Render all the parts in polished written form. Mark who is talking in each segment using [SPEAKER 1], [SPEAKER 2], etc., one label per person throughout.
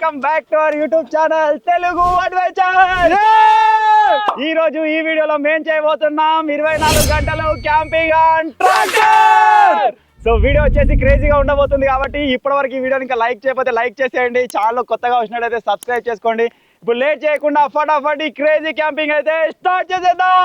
[SPEAKER 1] Welcome back to our YouTube channel Telugu adventure. ఈ రోజు ఈ వీడియోలో మేము చేయబోతున్నాం 24 గంటలు camping on tractor. So video వచ్చేసి క్రేజీగా ఉండబోతుంది కాబట్టి ఇప్పటివరకు ఈ వీడియోని ఇంకా లైక్ చేయకపోతే లైక్ చేసేయండి. ఛానల్ కొత్తగా వచ్చినట్టయితే సబ్స్క్రైబ్ చేసుకోండి. ఇప్పుడు లేట్ చేయకుండా ఫటాఫట్ ఈ క్రేజీ క్యాంపింగ్ అయితే స్టార్ట్ చేసేద్దాం.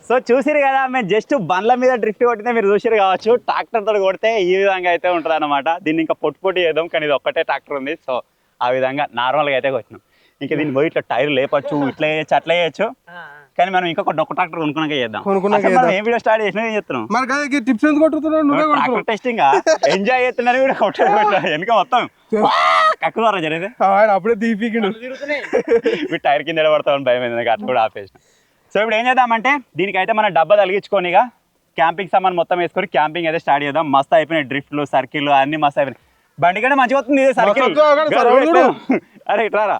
[SPEAKER 1] సో చూసిరు కదా, మేము జస్ట్ బండ్ల మీద డ్రిఫ్ట్ కొట్టితే మీరు చూసిరు కావచ్చు. ట్రాక్టర్ తోటి కొడితే ఈ విధంగా అయితే ఉంటుంది అనమాట. దీన్ని ఇంకా పొట్టు చేద్దాం, కానీ ఇది ఒక్కటే ట్రాక్టర్ ఉంది. సో ఆ విధంగా నార్మల్గా అయితే కొట్టినాం. ఇంకా దీన్ని పోయి ఇట్లా టైర్ లేపచ్చు, ఇట్లా చేయొచ్చు, అట్లా చేయొచ్చు. కానీ మనం ఇంకొక ట్రాక్టర్ కొనుక్కున్నాక చేద్దాం. మనం ఏం వీడియో స్టార్ట్ చేసినా ఏం చెప్తున్నాం, ట్రాక్టర్ టెస్టింగ్ ఎంజాయ్ చేస్తున్నారు కూడా కొట్టాడు వెనుక మొత్తం కక్కు ద్వారా జరిగింది.
[SPEAKER 2] అప్పుడే దీపికి
[SPEAKER 1] టైర్ కింద పడతామని భయం అయింది, అట్లా కూడా ఆపేసిన. సో ఇప్పుడు ఏం చేద్దామంటే దీనికైతే మనం డబ్బా తలిగించుకొని ఇక క్యాంపింగ్ సామాన్ మొత్తం వేసుకొని క్యాంపింగ్ అయితే స్టార్ట్ చేద్దాం. మస్తు అయిపోయినాయి డ్రిఫ్ట్లు, సర్కిల్ అన్ని మస్తు అయిపోయినాయి. బండి కంటే మంచిగా వస్తుంది సర్కిల్. అరే ఇట్లారా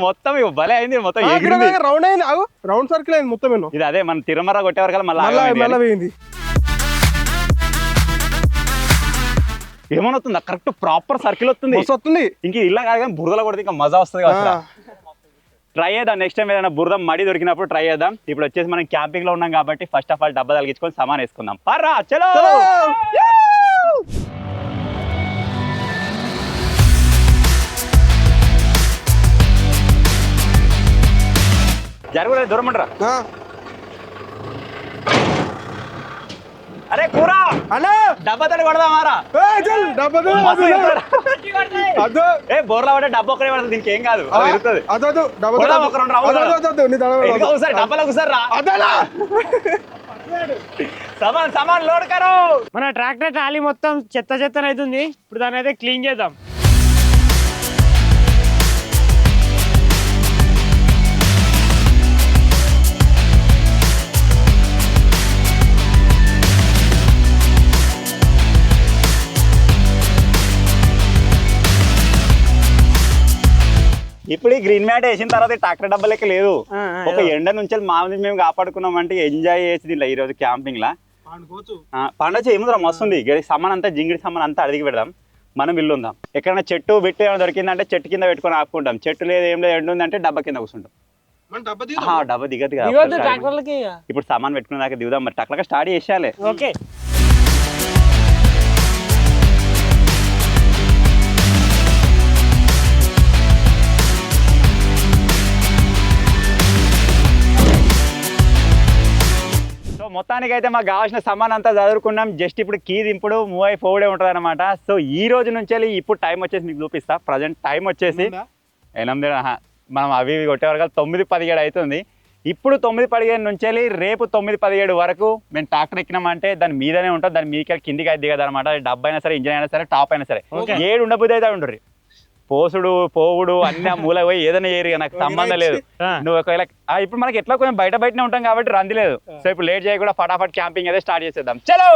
[SPEAKER 1] మొత్తం భలే అయింది, మొత్తం
[SPEAKER 2] రౌండ్ సర్కిల్ అయింది మొత్తం.
[SPEAKER 1] ఇది అదే మన తిరుమల కొట్టేవారు మళ్ళీ ఏమవుతుందా కరెక్ట్ ప్రాపర్ సర్కిల్ వస్తుంది. ఇంక ఇలా కాదు కానీ బురదలో కొడితే ఇంకా మజా వస్తుంది కదా. ట్రై చేద్దాం నెక్స్ట్ టైం ఏదైనా బురద మడి దొరికినప్పుడు ట్రై చేద్దాం. ఇప్పుడు వచ్చేసి మనం క్యాంపింగ్ లో ఉన్నాం కాబట్టి ఫస్ట్ ఆఫ్ ఆల్ డబ్బా తలిగించుకొని సామాన్ వేసుకుందాం. పర్రా చలో జరుగుతుంది, దూరం ఉండరా. అరే కూరా డబ్బా తడి కొడదామారా, బోర్లా పడే డబ్బా ఒకటే పడుతుంది, దీనికి ఏం కాదు. డబ్బాలో కూర్చారా సామాన్ లోడ్ కరో.
[SPEAKER 3] మన ట్రాక్టర్ ట్రాలీ మొత్తం చెత్త అవుతుంది. ఇప్పుడు దాన్ని అయితే క్లీన్ చేద్దాం.
[SPEAKER 1] ఇప్పుడు ఈ గ్రీన్ మ్యాట్ వేసిన తర్వాత ట్రాక్టర్ డబ్బా లెక్క లేదు. ఒక ఎండ నుంచి మామూలు మేము కాపాడుకున్నాం అంటే ఎంజాయ్ చేసి దీనిలో ఈ రోజు క్యాంపింగ్ లా పండొచ్చు. ఏముందిరా మస్తుంది సామాన్ అంతా, జింగిడి సామాన్ అంతా అడిగి పెడదాం. మనం ఇల్లు ఉందాం. ఎక్కడైనా చెట్టు బిట్టు ఏమైనా దొరికిందంటే చెట్టు కింద పెట్టుకొని ఆపుకుంటాం. చెట్టు లేదు ఏం లేదు ఎండు ఉందంటే డబ్బా కింద కూర్చుంటాం. డబ్బా దిగదు కదా. ఇప్పుడు సామాన్ పెట్టుకునే దాకా దిగుదాం. మరి టక్లగా స్టార్ట్ చేసేయాలి.
[SPEAKER 3] ఓకే
[SPEAKER 1] మొత్తానికి అయితే మాకు కావాల్సిన సామాన్ అంతా చదువుకున్నాం. జస్ట్ ఇప్పుడు కీ దింపుడు మూవ్ అయి ఫోర్డే ఉంటుంది అనమాట. సో ఈ రోజు నుంచి ఇప్పుడు టైం వచ్చేసి మీకు చూపిస్తా. ప్రజెంట్ టైం వచ్చేసి 8 మనం అవి కొట్టేవారు కదా 9:17 అవుతుంది. ఇప్పుడు 9:15 నుంచి రేపు 9:17 వరకు మేము ట్రాక్టర్ ఎక్కినామంటే దాని మీదనే ఉంటుంది. దాని మీకే కిందికి అయితే దిగదు అనమాట. డబ్బు అయినా సరే, ఇంజిన్ అయినా సరే, టాప్ అయినా సరే 7 ఉండబుద్ధి అయితే ఉండరు. పోసుడు పోవుడు అన్ని మూల పోయి ఏదైనా చేయరు, నాకు సంబంధం లేదు. నువ్వు ఒకవేళ ఇప్పుడు మనకి ఎట్లా కొంచెం బయటనే ఉంటాం కాబట్టి రంది లేదు. సో ఇప్పుడు లేట్ చేయకుండా ఫటాఫట్ క్యాంపింగ్ అయితే స్టార్ట్ చేసేద్దాం. చలో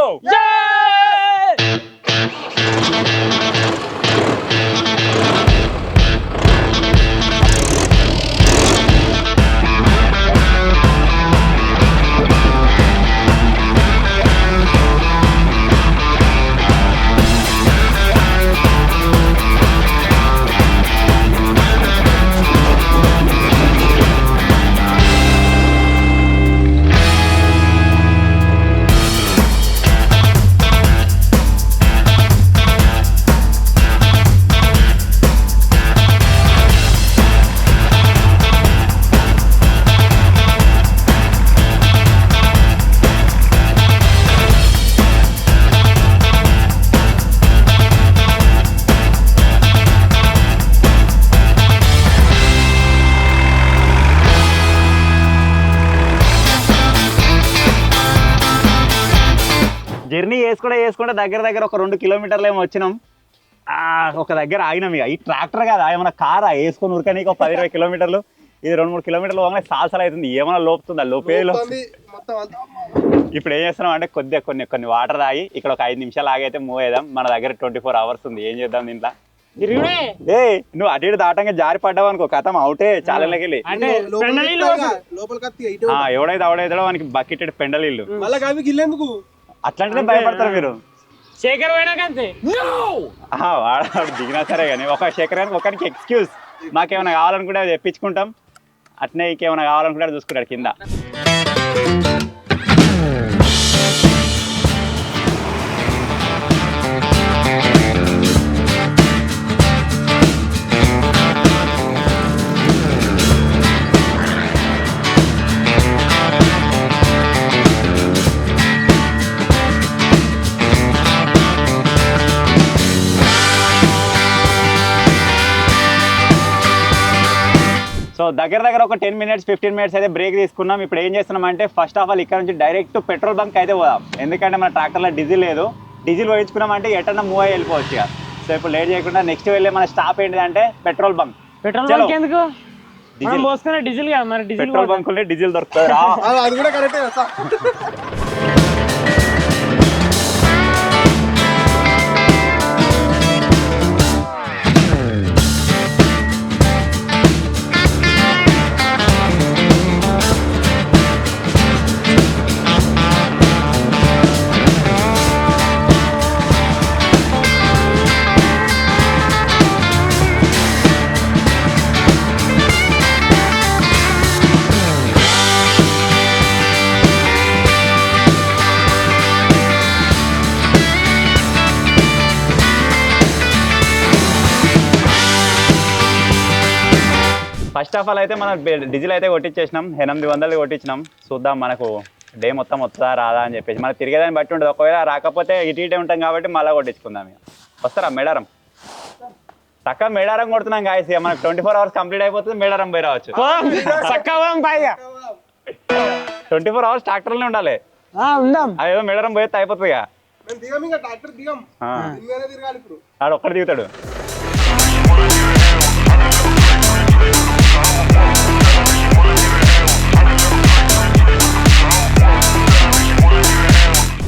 [SPEAKER 1] జర్నీ వేసుకుంటే దగ్గర ఒక 2 కిలోమీటర్లు ఏమో వచ్చినాం. ఒక దగ్గర ఆగినాం. ఇక ఈ ట్రాక్టర్ కాదా ఏమన్నా కారా వేసుకొని ఉరకనీకి ఒక 10-20 కిలోమీటర్లు. ఇది 2-3 కిలోమీటర్లు పోగానే సాల్సలు అవుతుంది. ఏమైనా లోపుతుందా? లోపేలో ఇప్పుడు ఏం చేస్తున్నాం అంటే కొన్ని వాటర్ తాగి ఇక్కడ ఒక 5 నిమిషాలు ఆగైతే మూవ్ అయ్యాం. మన దగ్గర 24 hours ఉంది. ఏం చేద్దాం దీంట్లో? నువ్వు అటు ఇటు దాటంగా జారి పడ్డావు అనుకో కథం అవుటే చాలకి వెళ్ళి ఎవడైతే అవడైతాడో వానికి బకెట్ పెండలిల్లు అట్లాంటినే భయపడతారు మీరు.
[SPEAKER 3] శేఖర్ పోయినాకంతే
[SPEAKER 1] వాడు దిగినా సరే కానీ ఒక శేఖరానికి ఒకరికి ఎక్స్క్యూజ్ మాకేమైనా కావాలనుకుంటే అది తెప్పించుకుంటాం. అట్నే ఇంకేమైనా కావాలనుకుంటే చూసుకుంటాడు కింద. సో దగ్గర ఒక 10 minutes 15 minutes అయితే బ్రేక్ తీసుకున్నాం. ఇప్పుడు ఏం చేస్తున్నాం అంటే ఫస్ట్ ఆఫ్ ఆల్ ఇక్కడ నుంచి డైరెక్ట్ పెట్రోల్ బంక్ అయితే పోదాం. ఎందుకంటే మన ట్రాక్టర్లో డీజిల్ లేదు. డీజిల్ వేయించుకున్నాం అంటే ఎటన్నా మూవ్ అయ్యి వెళ్ళిపోవచ్చు. ఇక సో ఇప్పుడు లేట్ చేయకుండా నెక్స్ట్ వెళ్ళే మన స్టాప్ ఏంటిదంటే పెట్రోల్ బంక్.
[SPEAKER 3] ఎందుకు డీజిల్
[SPEAKER 1] పెట్రోల్ బంక్ డీజిల్ దొరుకుతుంది.
[SPEAKER 2] అది కూడా కరెక్టే.
[SPEAKER 1] ఫస్ట్ ఆఫ్ ఆల్ అయితే మనం డీజిల్ అయితే కొట్టించేసినాం. 800 కొట్టించినాం. చూద్దాం మనకు డే మొత్తం వస్తుందా రాదా అని చెప్పేసి. మనకు తిరిగేదాన్ని బట్టి ఉంటుంది. ఒకవేళ రాకపోతే ఇటే ఉంటాం కాబట్టి మళ్ళీ కొట్టించుకుందాం. ఇక వస్తారా మేడారం? చక్కగా మేడారం కొడుతున్నాం గాయస్. మనకు 24 hours కంప్లీట్ అయిపోతుంది. మేడారం పోయి రావచ్చు. 24 hours ట్రాక్టర్లోనే ఉండాలి. అదేదో మేడారం పోయేస్తే అయిపోతుంది. ఆడు ఒక్కడు దిగుతాడు.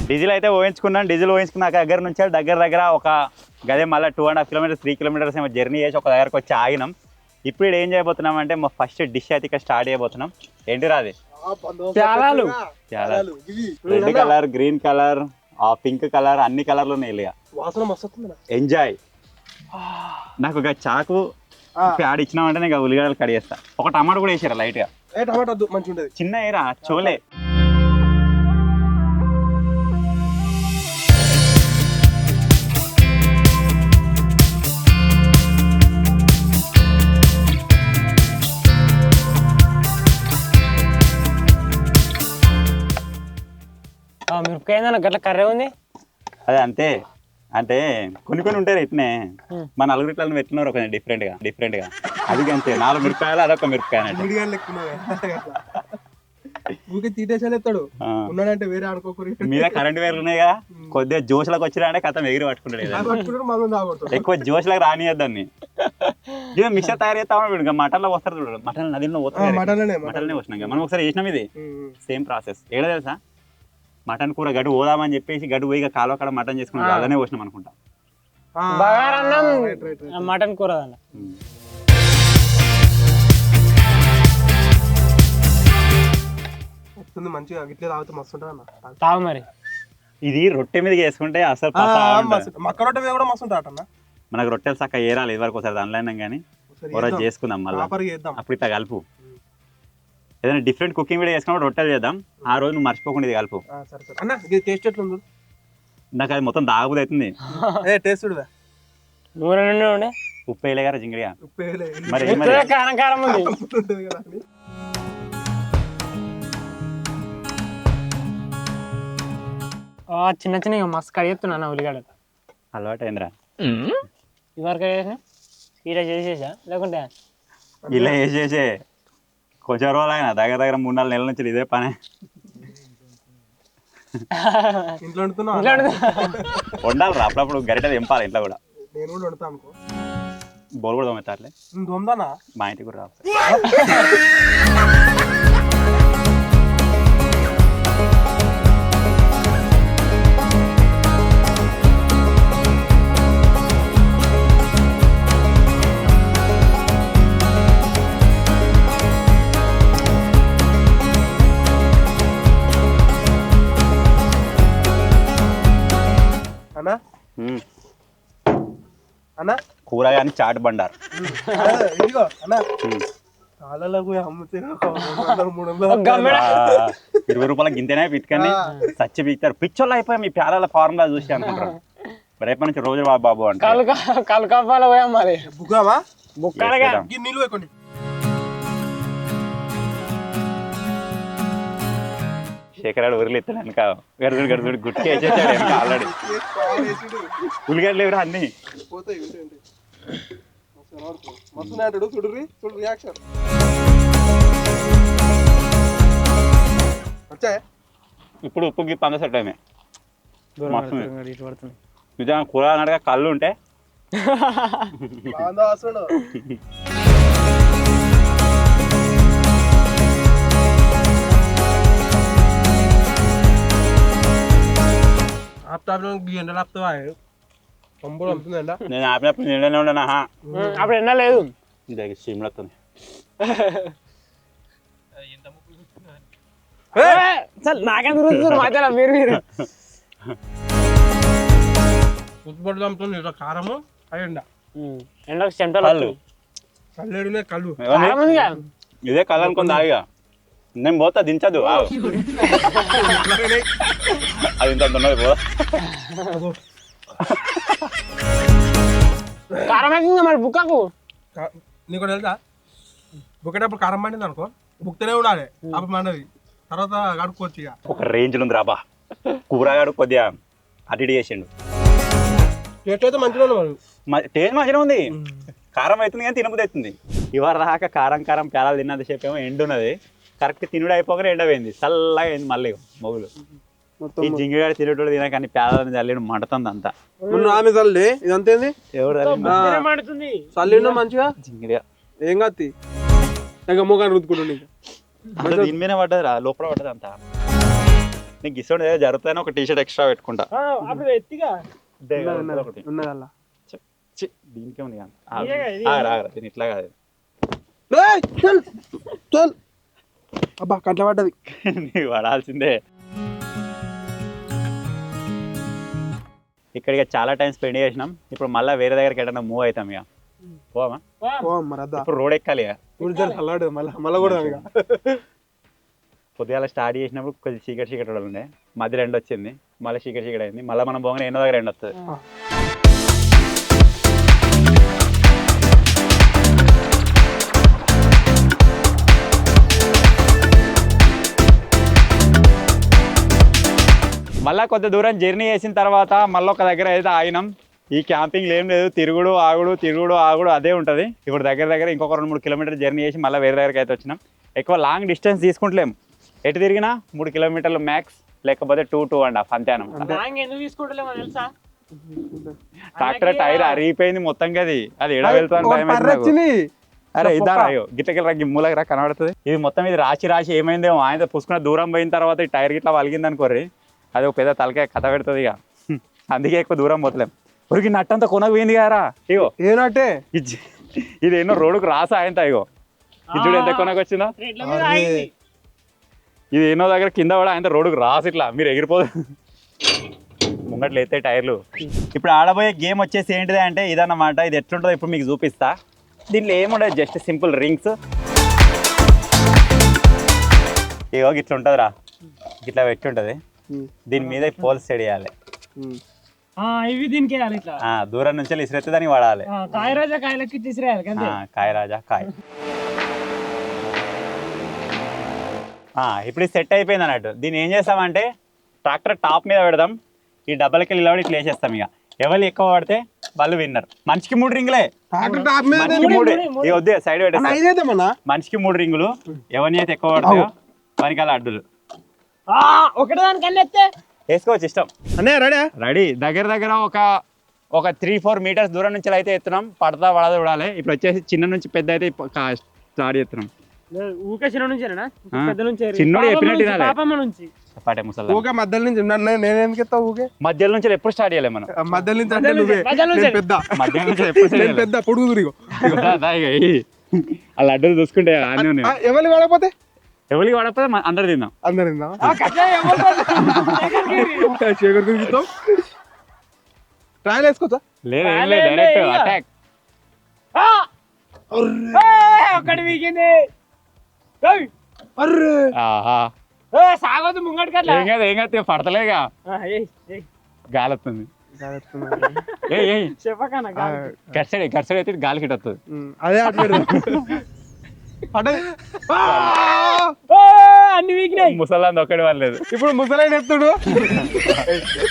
[SPEAKER 1] డీజిల్ అయితే ఊహించుకున్నాను. డీజిల్ ఊహించుకున్నాక దగ్గర ఒక గదే మళ్ళీ 2.5 kilometers 3 kilometers ఏమో జర్నీ చేసి ఒక దగ్గరకు వచ్చి ఆగినాం. ఇప్పుడు ఏం చేయబోతున్నాం అంటే మా ఫస్ట్ డిష్ అయితే ఇక్కడ స్టార్ట్ చేయబోతున్నాం. ఏంటి రాది? Red colour, green colour, pink colour, అన్ని కలర్లు ఉన్నాయి. ఎంజాయ్. నాకు ఒక చాకు ప్యాడ్ ఇచ్చినామంటే నేను ఉల్లిగడ్డలు కడిగేస్తా. ఒక టమాటో కూడా వేసారా లైట్ గా? చిన్న ఏరా చోలే.
[SPEAKER 3] మిరపకాయ గట్ల కర్రీ ఉంది.
[SPEAKER 1] అదే అంతే. అంటే కొన్ని ఉంటాయి ఇట్నే. మన నలుగురిట్లను పెట్టినారు ఒక డిఫరెంట్ గా. అది అంతే. 4 మిరపకాయలు అదొక మిరపకాయ. మీద కరెంట్ వేర్లు ఉన్నాయి కదా. కొద్దిగా జోష్లకు వచ్చినా కథం ఎగిరి పట్టుకుంటాడు. ఎక్కువ జోష్లకు రానియద్దాన్ని. ఇక మిక్సర్ తయారు చేస్తాం. మటన్లో వస్తారు చూడు. మటన్ నదిలో మటన్నే వచ్చినాక మనం ఒకసారి చేసినాం. ఇది సేమ్ ప్రాసెస్. ఏడా తెలుసా? మటన్ కూర గడ్డు పోదామని చెప్పేసి గడ్డు పోయి కాలువ కాడ మటన్ చేసుకున్నాం. అదనే పోసినాం అనుకుంటా.
[SPEAKER 3] మటన్ కూర
[SPEAKER 2] మంచిగా గిట్లే తాగితే మస్తు ఉంటుంది.
[SPEAKER 3] తాగు మరి.
[SPEAKER 1] ఇది రొట్టె మీద వేసుకుంటే అసలు
[SPEAKER 2] మక్క రొట్టె మీద కూడా మస్తు ఉంటుంది.
[SPEAKER 1] మనకు రొట్టెలు చక్క ఏరాలి. ఇది వరకు ఒకసారి దానిలో కానీ ఒకరోజు చేసుకుందాం. మళ్ళీ అప్పుడు ఇట్లా కలుపు. ఏదైనా డిఫరెంట్ కుకింగ్ వీడియో చేసుకున్నప్పుడు రొట్టెలు చేద్దాం. ఆ రోజు నువ్వు మర్చిపోకుండా ఇది కలుపు. నాకు అది మొత్తం దాగుబుది అవుతుంది. ఉప్పు వేయలే గారా జింగిడిగా? మరి
[SPEAKER 3] చిన్న చిన్న మస్తు కడిగెత్తున్నా ఉల్లిగడ్డ.
[SPEAKER 1] అలవాటు అయిందిరా.
[SPEAKER 3] ఇవరకు ఇలా చేసేసా లేకుంటే
[SPEAKER 1] ఇలా చేసేసే కొంచెం రోజులు అయినా దగ్గర 3-4 నెలల నుంచి ఇదే పనే.
[SPEAKER 2] ఇంట్లో వండుతున్నా
[SPEAKER 1] వండాలి రా అప్పుడప్పుడు గరిట తెంపాలి ఇంట్లో కూడా.
[SPEAKER 2] నేను కూడా వండుతా అనుకో.
[SPEAKER 1] బోల్ కూడా తోమెత్తారులే,
[SPEAKER 2] నువ్వు తోముతానా?
[SPEAKER 1] మా ఇంటికి కూడా రావు.
[SPEAKER 2] అన్నా అన్నా
[SPEAKER 1] కూర కానీ చాట్ బండారు.
[SPEAKER 2] ఇదిగో అన్నా కాళ్ళకు అమ్ముతే 300
[SPEAKER 1] ₹20 గింతేనే పిట్టుకని సచ్చి పీకుతారు. పిచ్చోళ్ళు అయిపోయి మీ పేరాల ఫార్ములా చూసి అనుకుంటారు. రేపటి నుంచి రోజు బాబు అంటే
[SPEAKER 3] కలకాపాల పోయాం మరి
[SPEAKER 2] బుక్కామా
[SPEAKER 3] బుక్కాలగా
[SPEAKER 2] నీళ్ళు వేయకండి.
[SPEAKER 1] శేఖరాడు ఊరిలో ఇస్తాడు వెనక గడుచుడు గడుచుడు గుట్టి వేసేసాడు వెనక ఆల్రెడీ. ఉల్లిగడ్డలు ఎవరు అన్ని
[SPEAKER 2] పోతాయి మస్తు అంటాడు. చూడు చూడు రియాక్షన్ వచ్చాయి.
[SPEAKER 1] ఇప్పుడు ఉప్పుకి పందసట్టమే నిజంగా కూర అన్నట్టుగా కళ్ళు ఉంటే
[SPEAKER 2] అసలు ఎండలు ఆపుతావా? పంపులు అమ్ముతుంది ఎండ.
[SPEAKER 1] నేను ఆపినప్పుడు నిండనే ఉండనా
[SPEAKER 3] అప్పుడు ఎండ లేదు.
[SPEAKER 1] సీమ్లో వస్తుంది.
[SPEAKER 3] నాకేం తిరుగుతున్నారు మధ్యలో మీరు
[SPEAKER 2] ఉత్పత్తి అమ్ముతుంది కారము ఎండ.
[SPEAKER 3] ఎండకు చెమటలు
[SPEAKER 2] కళ్ళు కళ్ళు
[SPEAKER 1] ఇదే కళ్ళు అనుకుని దాయిగా నేను పోతా దించదు అది ఇంత ఉన్నది పోదా.
[SPEAKER 3] కారం వేసిందా మరి బుక్కకు?
[SPEAKER 2] నీకు తెలుసా బుక్కేటప్పుడు కారం పండింది అనుకో బుక్తేనే ఉండాలి. అప్పుడు మండది తర్వాత కడుక్కోవచ్చు. ఇక
[SPEAKER 1] ఒక రేంజ్ ఉంది రాబా. కూరగాడు కొద్దిగా అటు ఇటు చేసిండు.
[SPEAKER 2] టేస్ట్ అయితే మంచిగా ఉంది.
[SPEAKER 1] టేస్ట్ మంచిగా ఉంది. కారం అవుతుంది కానీ తినబుద్ధి అవుతుంది. ఇవాళ రాక కారం కారం పేరాలు తిన్నది సేపు ఏమో ఎండున్నది. కరెక్ట్ తినుడు అయిపోగానే ఎండపోయింది. చల్లగా అయింది మళ్ళీ మొగులు. ఈ జింగిగాడు తినేటోడు తిన కానీ పేరాలని చల్లి మండుతుంది అంతా.
[SPEAKER 2] ఆమె చల్లి ఇదంతేంది
[SPEAKER 1] ఎవరు
[SPEAKER 3] చల్లిండు
[SPEAKER 2] మంచిగా
[SPEAKER 1] జింగిగా
[SPEAKER 2] ఏం కాదు. ఇంకా మూగాన్ని రుద్దుకుంటుంది.
[SPEAKER 1] దీని మీద పడ్డది రా, లోపల పడ్డది అంతా. నీకు ఇష్టం జరుగుతాయని ఒక టీషర్ట్ ఎక్స్ట్రా పెట్టుకుంటా. దీనికే ఉంది దీని ఇట్లా కాదు.
[SPEAKER 2] అబ్బా కట్ల పడ్డది.
[SPEAKER 1] నీకు పడాల్సిందే. ఇక్కడ చాలా టైం స్పెండ్ చేసినాం. ఇప్పుడు మళ్ళీ వేరే దగ్గరికి ఎక్కడన్నా మూవ్ అవుతాం. ఇక పోమా ఇప్పుడు రోడ్ ఎక్కాలి. పొద్దుగాల స్టార్ట్ చేసినప్పుడు కొంచెం చీకటి చీకటి ఉండే, మధ్యలో ఎండ వచ్చింది, మళ్ళీ చీకటి చీకటి అయింది. మళ్ళీ మనం పోగానే ఎన్నో దగ్గర ఎండ వస్తుంది. మళ్ళీ కొంత దూరం జర్నీ చేసిన తర్వాత మళ్ళీ ఒక దగ్గర అయితే ఆగినాం. ఈ క్యాంపింగ్ ఏం లేదు, తిరుగుడు ఆగుడు అదే ఉంటుంది. ఇప్పుడు దగ్గర ఇంకొక 2-3 కిలోమీటర్లు జర్నీ చేసి మళ్ళీ వేరే దగ్గరికి అయితే వచ్చినాం. ఎక్కువ లాంగ్ డిస్టెన్స్ తీసుకుంటలేము. ఎటు తిరిగినా 3 కిలోమీటర్లు మ్యాక్స్, లేకపోతే 2-2.5 అంతేనం. ట్రాక్టర్ టైర్ అరిగిపోయింది మొత్తం కది. అది ఎడ వెళ్తాను. అరే ఇదారా గిట్లకి మూలకి రా కనబడుతుంది. ఇది మొత్తం ఇది రాసి ఏమైందేమో ఆయన పుసుకున్న దూరం పోయిన తర్వాత ఈ టైర్ గిట్లా వలిగింది అనుకోర్రి, అది ఒక పెద్ద తలకాయ కథ పెడుతుంది. ఇక అందుకే ఎక్కువ దూరం పోతలేం. ఉరికి నట్టంతా కొనకు పోయింది కదరా. ఇగో
[SPEAKER 2] ఏనట్టే
[SPEAKER 1] ఇది ఎన్నో రోడ్డుకు రాసా ఆయన. ఇగో ఇజ్జుడు ఎంత కొనకు వచ్చిందో. ఇది ఎన్నో దగ్గర కింద కూడా ఆయన రోడ్డుకు రాసి ఇట్లా మీరు ఎగిరిపోదు ముంగట్లు ఎత్తే టైర్లు. ఇప్పుడు ఆడబోయే గేమ్ వచ్చేసి ఏంటిది అంటే ఇదన్నమాట. ఇది ఎట్లుంటుందో ఇప్పుడు మీకు చూపిస్తా. దీంట్లో ఏముండదు, జస్ట్ సింపుల్ రింగ్స్. ఇగో ఇట్లా ఉంటుంది రా, ఇట్లా పెట్టి ఉంటుంది. దీని మీద పోల్స్ సెట్ చేయాలి.
[SPEAKER 3] ఇవి దీనికి
[SPEAKER 1] దూరం నుంచి ఇసిరెత్తే దానికి వాడాలి.
[SPEAKER 3] కాయరాజా కాయలకి తీసిరేయాలి.
[SPEAKER 1] కాయరాజా కాయ. ఇప్పుడు సెట్ అయిపోయింది అన్నట్టు. దీన్ని ఏం చేస్తామంటే ట్రాక్టర్ టాప్ మీద పెడదాం, ఈ డబ్బలకి నిలబడి ఇట్లా వేసేస్తాం. ఇక ఎవరు ఎక్కువ పడితే వాళ్ళు విన్నర్. మనిషికి 3 రింగులే. వద్దే సైడ్ పెట్టేస్తాం. మనిషికి 3 రింగులు. ఎవరిని అయితే ఎక్కువ పడతాయో వానికి అలా అడ్డులు.
[SPEAKER 3] ఒకటి దానికి
[SPEAKER 1] వేసుకోవచ్చు ఇష్టం.
[SPEAKER 2] అన్నయ్య రెడీ
[SPEAKER 1] రెడీ. దగ్గర ఒక 3-4 మీటర్స్ దూరం నుంచి అయితే ఎత్తున్నాం. పడతా పడదా చూడాలి. ఇప్పుడు వచ్చేసి చిన్న నుంచి పెద్ద అయితే స్టార్ట్ చేస్తున్నాం.
[SPEAKER 3] ఊకే చిన్న నుంచేనా? పెద్ద నుంచి
[SPEAKER 1] చిన్నోడు చెప్పినట్టు వినాలి.
[SPEAKER 3] పాపమ్మ నుంచి
[SPEAKER 1] పాటే ముసలి
[SPEAKER 2] ఊకే మధ్యలో నుంచి నేను ఎందుకు ఎత్తావు ఊకే
[SPEAKER 1] మధ్యలో నుంచి ఎప్పుడు స్టార్ట్ చేయాలి మనం?
[SPEAKER 2] మధ్యలో నుంచి అంటే నువ్వే నేను పెద్ద
[SPEAKER 1] మధ్యలో నుంచి ఎప్పుడు
[SPEAKER 2] నేను పెద్ద పొడుగు తిరిగి
[SPEAKER 1] ఆ లడ్డూలు చూసుకుంటే అన్నీ ఉన్నాయి.
[SPEAKER 2] ఎవరికి వాడకపోతే
[SPEAKER 1] ఎవరికి వాడకపోతే అందరు తిందాం.
[SPEAKER 2] అందరు తిందాం. శేఖర్ తిరుగుతాం. ట్రయల్ వేసుకోవచ్చా?
[SPEAKER 1] లేదు ఏం లేదు, డైరెక్ట్ అటాక్.
[SPEAKER 3] ఒకటి వీగింది.
[SPEAKER 1] ఆహా
[SPEAKER 3] సాగదు ముంగడికి.
[SPEAKER 1] ఏం కాదు పడతలేగా, గాలి వస్తుంది.
[SPEAKER 3] చెప్పకన్నా
[SPEAKER 1] గర్సడి అయితే గాలి హిట్ వస్తుంది.
[SPEAKER 2] అదే
[SPEAKER 3] అన్ని వీకినాయి.
[SPEAKER 1] ముసలాంది ఒక్కడి వాళ్ళలేదు.
[SPEAKER 2] ఇప్పుడు ముసలైన ఎత్తుడు.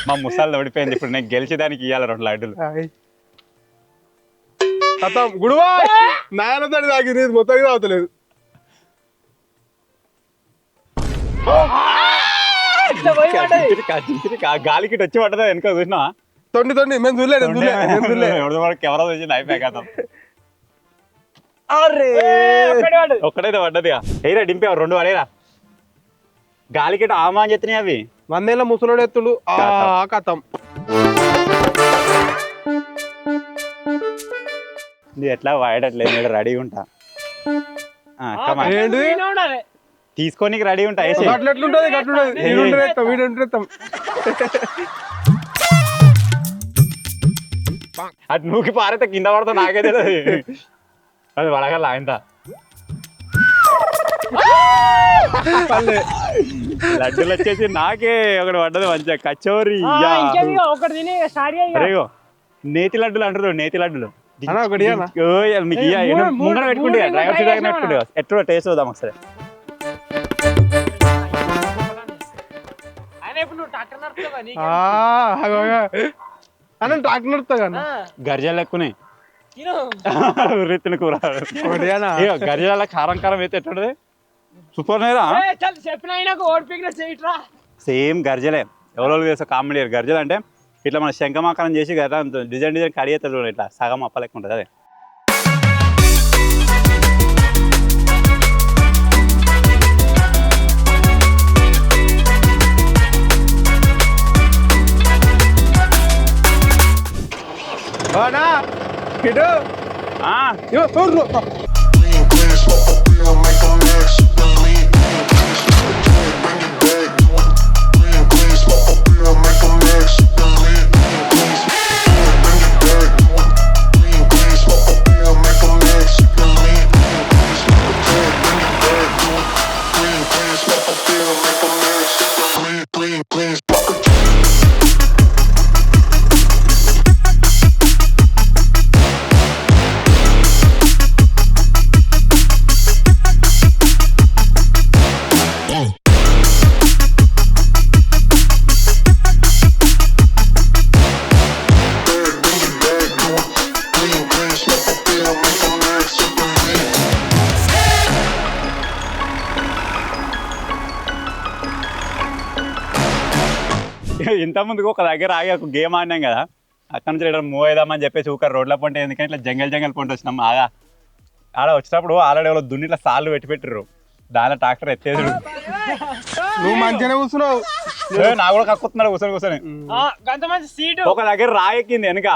[SPEAKER 1] మా ముసలి ఓడిపోయింది. ఇప్పుడు నేను గెలిచేదానికి ఇవ్వాలి 2 లడ్డులు.
[SPEAKER 2] గుడివా నాయనతో తాగింది మొత్తం అవుతలేదు.
[SPEAKER 1] గాలికి వచ్చి పడ్డదా వెనుక చూసినా?
[SPEAKER 2] తొండి మేము చూడలేదు.
[SPEAKER 1] కెమెరా చూసి అయిపోయా కదా. ఒక్కడైతే పడ్డదిగా. ఎయిరా డింపే 2 పడేరా. గాలికి ఆమా అని చెప్తున్నాయి అవి.
[SPEAKER 2] 100 ఏళ్ళ ముసలోడు ఎత్తుడు కథం.
[SPEAKER 1] ఎట్లా వాడట్లేదు, రెడీ ఉంటా. తీసుకొని రెడీ ఉంటా.
[SPEAKER 2] అట్లెట్లుంటది
[SPEAKER 1] అటు నూకి పారైతే కింద పడతా నాకైతే అది పడగల ఆయన. లడ్డూలు వచ్చేసి నాకే ఒకటి పడ్డది మంచిగా కచోరీ. నేతి లడ్డులు అంటారు, నేతి లడ్డులు. మీకు ముంగడ పెట్టుకుంటే డ్రైవర్ సీట్ దగ్గర పెట్టుకుంటే ఎట్లా టేస్ట్ చూద్దాం ఒకసారి.
[SPEAKER 2] ట్రాక్టర్ నడుపుతా
[SPEAKER 1] గర్జాలు ఎక్కున్నాయి. రీతిని కూర గర్జాల కారం కారం అయితే ఎట్లుంటది? సూపర్ నేరా. సేమ్ గర్జలే. ఎవరో చేసే కామెడీ గర్జలు అంటే ఇట్లా మన శంఖమాకారం చేసి కదా డిజైన్ కడిగేస్తారు ఇట్లా సగం అప్పలేక ఉంటుంది. అదే ఇంత ముందుకు ఒక దగ్గర ఆగి ఒక గేమ్ ఆడినాం కదా, అక్కడ నుంచి ఇక్కడ మూవ్ అవుదామని చెప్పేసి ఊక రోడ్ల పంట ఎందుకంటే ఇట్లా జంగల్ పంట వచ్చినాం. ఆడ వచ్చినప్పుడు ఆల్రెడీ ఎవరో దున్ని ఇట్లా సార్లు పెట్టిర్రు, దానిలో ట్రాక్టర్ ఎత్తేది.
[SPEAKER 2] నువ్వు మంచిగానే కూర్చున్నావు,
[SPEAKER 1] నా కూడా కక్కుతున్నాడు కూర్చొని. ఒక దగ్గర రాయెక్కింది వెనక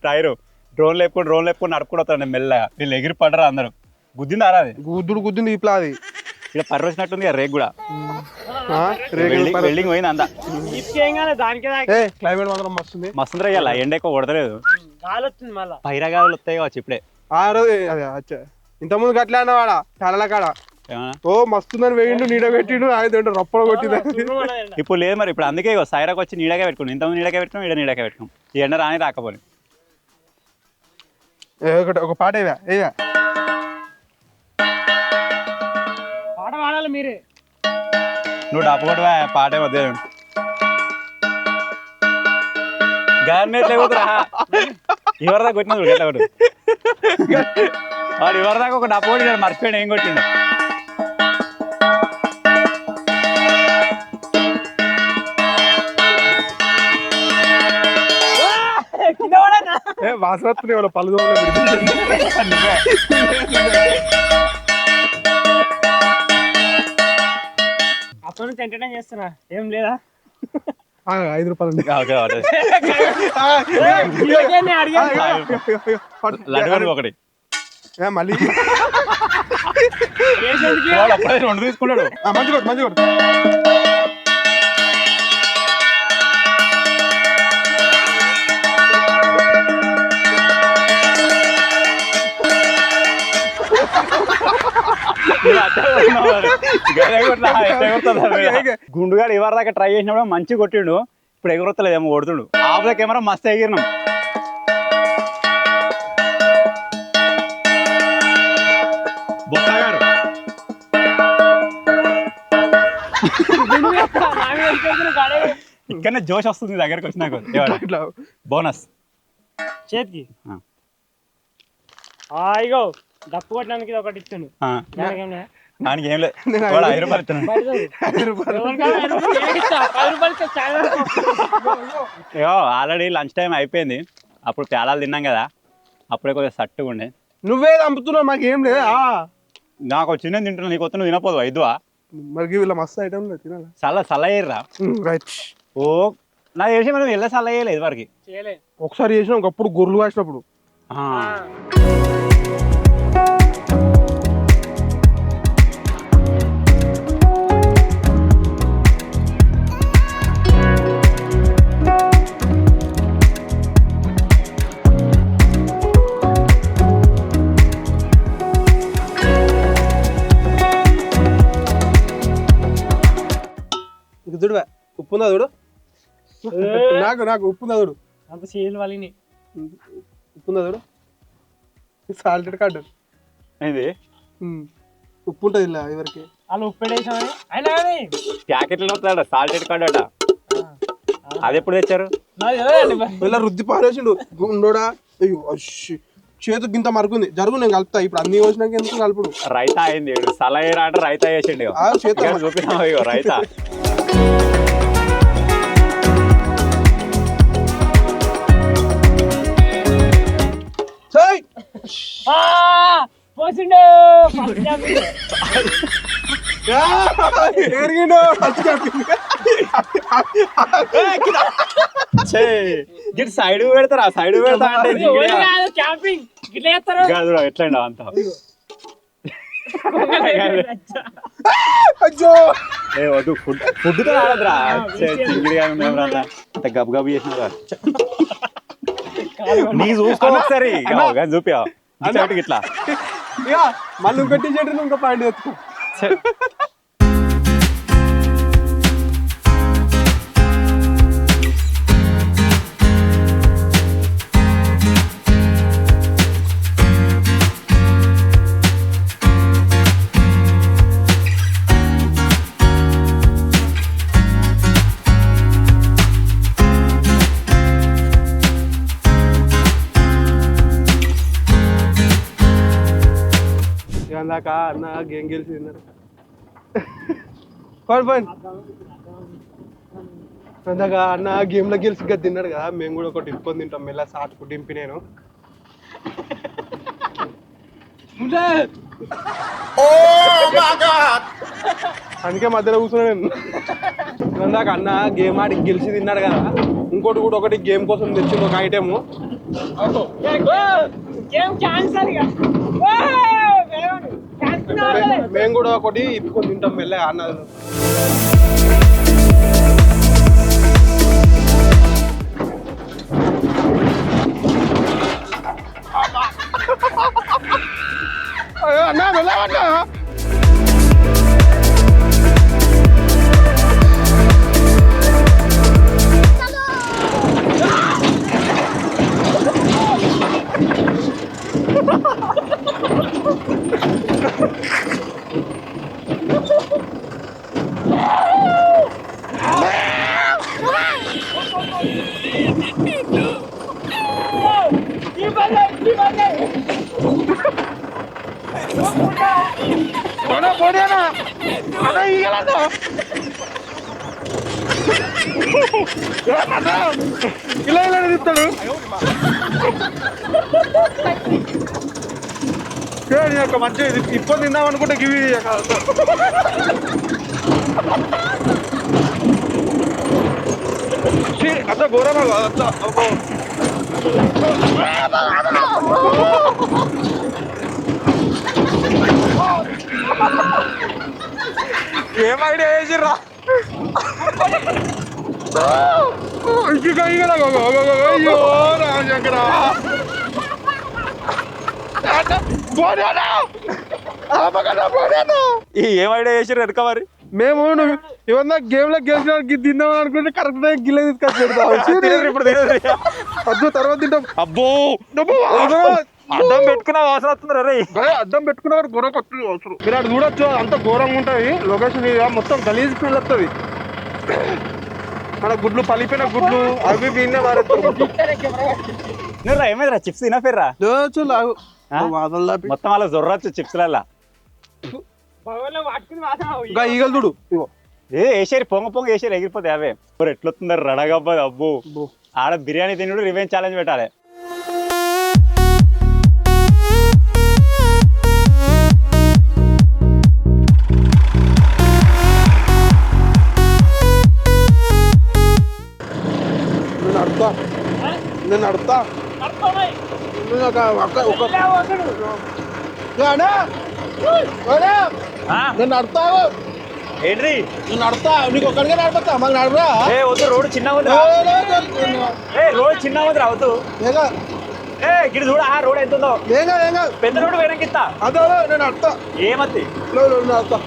[SPEAKER 1] టైరు. డ్రోన్ లేపుకొని నడుపుకుంటూ వస్తాడు మెల్లగా. వీళ్ళు ఎగిరి పడరా అందరూ. గుద్దింది ఆరా? అది
[SPEAKER 2] గుద్దుంది ఇట్లా. అది
[SPEAKER 1] ఇక్కడ పర్రు వచ్చినట్టుంది రేక్ కూడా. వెల్డింగ్ పోయింది అంతా.
[SPEAKER 2] క్లైమేట్ మాత్రం
[SPEAKER 1] మస్తుంది ఇవాళ. ఎండ ఎక్కువ కొడతలేదు, పైరగాలు వస్తాయి కావచ్చు ఇప్పుడే.
[SPEAKER 2] ఇంత ముందు గట్లా అన్నవాడా చాలా కాడ ఓ మస్తుందని వేయిండు, నీడ పెట్టిండు, ఆయన రప్పడ కొట్టింది.
[SPEAKER 1] ఇప్పుడు లేదు మరి. ఇప్పుడు అందుకే సైరాకు వచ్చి నీడగా పెట్టుకుని, ఇంతకుముందు నీడగా పెట్టుకుని ఈడ నీడగా పెట్టుకుని. ఈ ఎండ రాని రాకపోయి
[SPEAKER 2] ఒక పాట ఏవా
[SPEAKER 3] పాట పాడాలి మీరే.
[SPEAKER 1] నువ్వు డప్పు కొట్టువా, పాటే వద్దే. గవర్నమెంట్ లేకపోతురా ఎవరిదాకా కొట్టినా చూడు ఎట్లా కొట్టు. వాడు ఎవరిదాకా ఒక డప్పు కొట్టి మర్చిపోయాడు ఏం కొట్టిండు.
[SPEAKER 2] వాసన వస్తున్నాయి వాళ్ళ పళ్ళు
[SPEAKER 3] అప్పుడు నుంచి ఎంటర్టైన్ చేస్తున్నా ఏం లేదా
[SPEAKER 2] 5 రూపాయలు
[SPEAKER 1] లడ్డు ఒకటి
[SPEAKER 2] మళ్ళీ
[SPEAKER 1] రెండు తీసుకున్నాడు.
[SPEAKER 2] మంచి కొట్టు మంచి కొట్టు.
[SPEAKER 1] గుండుగాడు ఎవరి దాకా ట్రై చేసినప్పుడు మంచి కొట్టిండు. ఇప్పుడు ఎగురొత్తలేదు ఏమో కొడుతుండు. ఆఫ్ ద కెమెరా మస్తు ఎగిరినాం. బొక్కగాడు ఇక్కడనే జోష్ వస్తుంది దగ్గరకు వచ్చినాక. బోనస్
[SPEAKER 3] చేతికి ఇగో డప్పు కొట్టడానికి ఇది ఒకటి ఇచ్చాను.
[SPEAKER 1] దానికి ఏం లేదు, 5 రూపాయలు ఇస్తున్నాను. ఆల్రెడీ లంచ్ టైం అయిపోయింది. అప్పుడు పేలాలు తిన్నాం కదా, అప్పుడే కొద్దిగా సట్టుగా ఉండే.
[SPEAKER 2] నువ్వే చంపుతున్నావు మాకేం లేదా?
[SPEAKER 1] నాకు చిన్న తింటున్నా, నీకు వద్దు, నువ్వు తినపోదు 5.
[SPEAKER 2] మరి వీళ్ళ మస్తు ఐటమ్ తినాలి.
[SPEAKER 1] సల్ల అయ్యారా? ఓ నాకు చేసి మనం వెళ్ళ సల్ల అయ్యలేదు వరకు.
[SPEAKER 2] ఒకసారి చేసినా ఒకప్పుడు గొర్రెలు కాసినప్పుడు. చూడు ఉప్పు ఉందా చూడు, నాకు ఉప్పు ఉందా చూడు,
[SPEAKER 3] అంత సీల్ వాళ్ళని
[SPEAKER 2] ఉప్పు ఉందా చూడు. సాల్టెడ్ కార్డు
[SPEAKER 1] ఇది
[SPEAKER 2] ఉప్పు ఉంటుంది ఇలా ఎవరికి
[SPEAKER 3] వాళ్ళు ఉప్పు వేసామని అయినా కానీ
[SPEAKER 1] ప్యాకెట్లో వస్తాడు సాల్టెడ్ కార్డు అట. అది ఎప్పుడు తెచ్చారు?
[SPEAKER 2] ఇలా రుద్ది పారేసిండు గుండోడా. అయ్యో చేతు గింత మరుకుంది, జరుగు నేను కలుపుతా. ఇప్పుడు అన్ని వచ్చినాక ఎందుకు కలుపుడు?
[SPEAKER 1] రైతా అయింది, సలహా అంటే రైతా చేసిండు. చూపినా రైతా. సైడ్ పెడతారా? సైడ్ పెడతా అంటే ఎట్లా అంత వద్దు. ఫుడ్ తో రాదరా, చింగిడిగా అంత గబ్ గబు చేసినా. నీకు చూసుకో ఒకసారి, చూపి ఇట్లా
[SPEAKER 2] మళ్ళీ ఇంకొట్టి చెట్టు ఇంకో పాయింట్ ఎత్తుకో. అందాక అన్న గేమ్ గెలిచి తిన్నారు. అందాక అన్న గేమ్లో గెలిచి కదా తిన్నాడు కదా, మేము కూడా ఒకటి టిప్పుకొని తింటాం. మెల్ల సాటుకు డింపి నేను అందుకే మధ్యలో కూర్చున్నా నేను. అందాక అన్న గేమ్ ఆడి గెలిచి తిన్నాడు కదా, ఇంకోటి కూడా ఒకటి గేమ్ కోసం తెచ్చింది ఒక ఐటెము. మేము కూడా ఒకటి ఇప్పుకొని తింటాం మెల్లగా అన్నది. అన్నా వెళ్ళవన్నా పొడియానా అదే ఇలా ఇలా తిస్తాడు ఒక మంచి ఇప్పుడు తిందాం అనుకుంటే గివి అంత ఘోరమా అంత ఏం ఐడియా వేసిర్రా అయ్యో రాజశంకర
[SPEAKER 1] ఏం ఐడియా చేసారు వెనక మరి
[SPEAKER 2] మేము ఏమన్నా గేమ్ లో గెలిచిన తిందాం అనుకుంటే కరెక్ట్ గిల్ల తీసుకొచ్చి
[SPEAKER 1] ఇప్పుడు
[SPEAKER 2] అద్దు తర్వాత తింటాం
[SPEAKER 1] అబ్బో అడ్డం పెట్టుకున్న వాసన వస్తుంది రే
[SPEAKER 2] అద్దం పెట్టుకున్నారు ఘోర కొత్తలు అవసరం మీరు అటు చూడొచ్చు అంత ఘోరంగా ఉంటుంది లొకేషన్ మొత్తం గలీజ్ ఫీల్ వస్తుంది మన గుడ్లు పలిపోయిన గుడ్లు అవి వీనే
[SPEAKER 1] నువ్వు ఏమైందిరా చిప్స్ తినఫిర్రా మొత్తం అలా జొర్రచ్చు చిప్స్ లల్లా
[SPEAKER 2] ఈగలు చూడు
[SPEAKER 1] ఏ వేసేరి పొంగ పొంగ వేసేరి ఎగిరిపోతాయి అవే మరి ఎట్లొస్తుందారు రడగబ్బా అబ్బో ఆడ బిర్యానీ తినుడు రివెంజ్ ఛాలెంజ్ పెట్టాలి
[SPEAKER 2] నేను నడుతా నేను నడుతావు
[SPEAKER 1] ఏంటి
[SPEAKER 2] నేను నడుతా నీకు ఒక్కడికే నడపతా మాకు నడపరా
[SPEAKER 1] ఏ వద్దు రోడ్డు చిన్నగా ఉంది ఏ రోడ్ చిన్నగా ఉంది రావద్దు ఏ గిడి చూడ ఆ రోడ్ ఎంత ఉందో పెద్ద రోడ్డు వెనక్కిస్తా
[SPEAKER 2] అదే నేను నడుతా
[SPEAKER 1] ఏమత్తి
[SPEAKER 2] నడుతా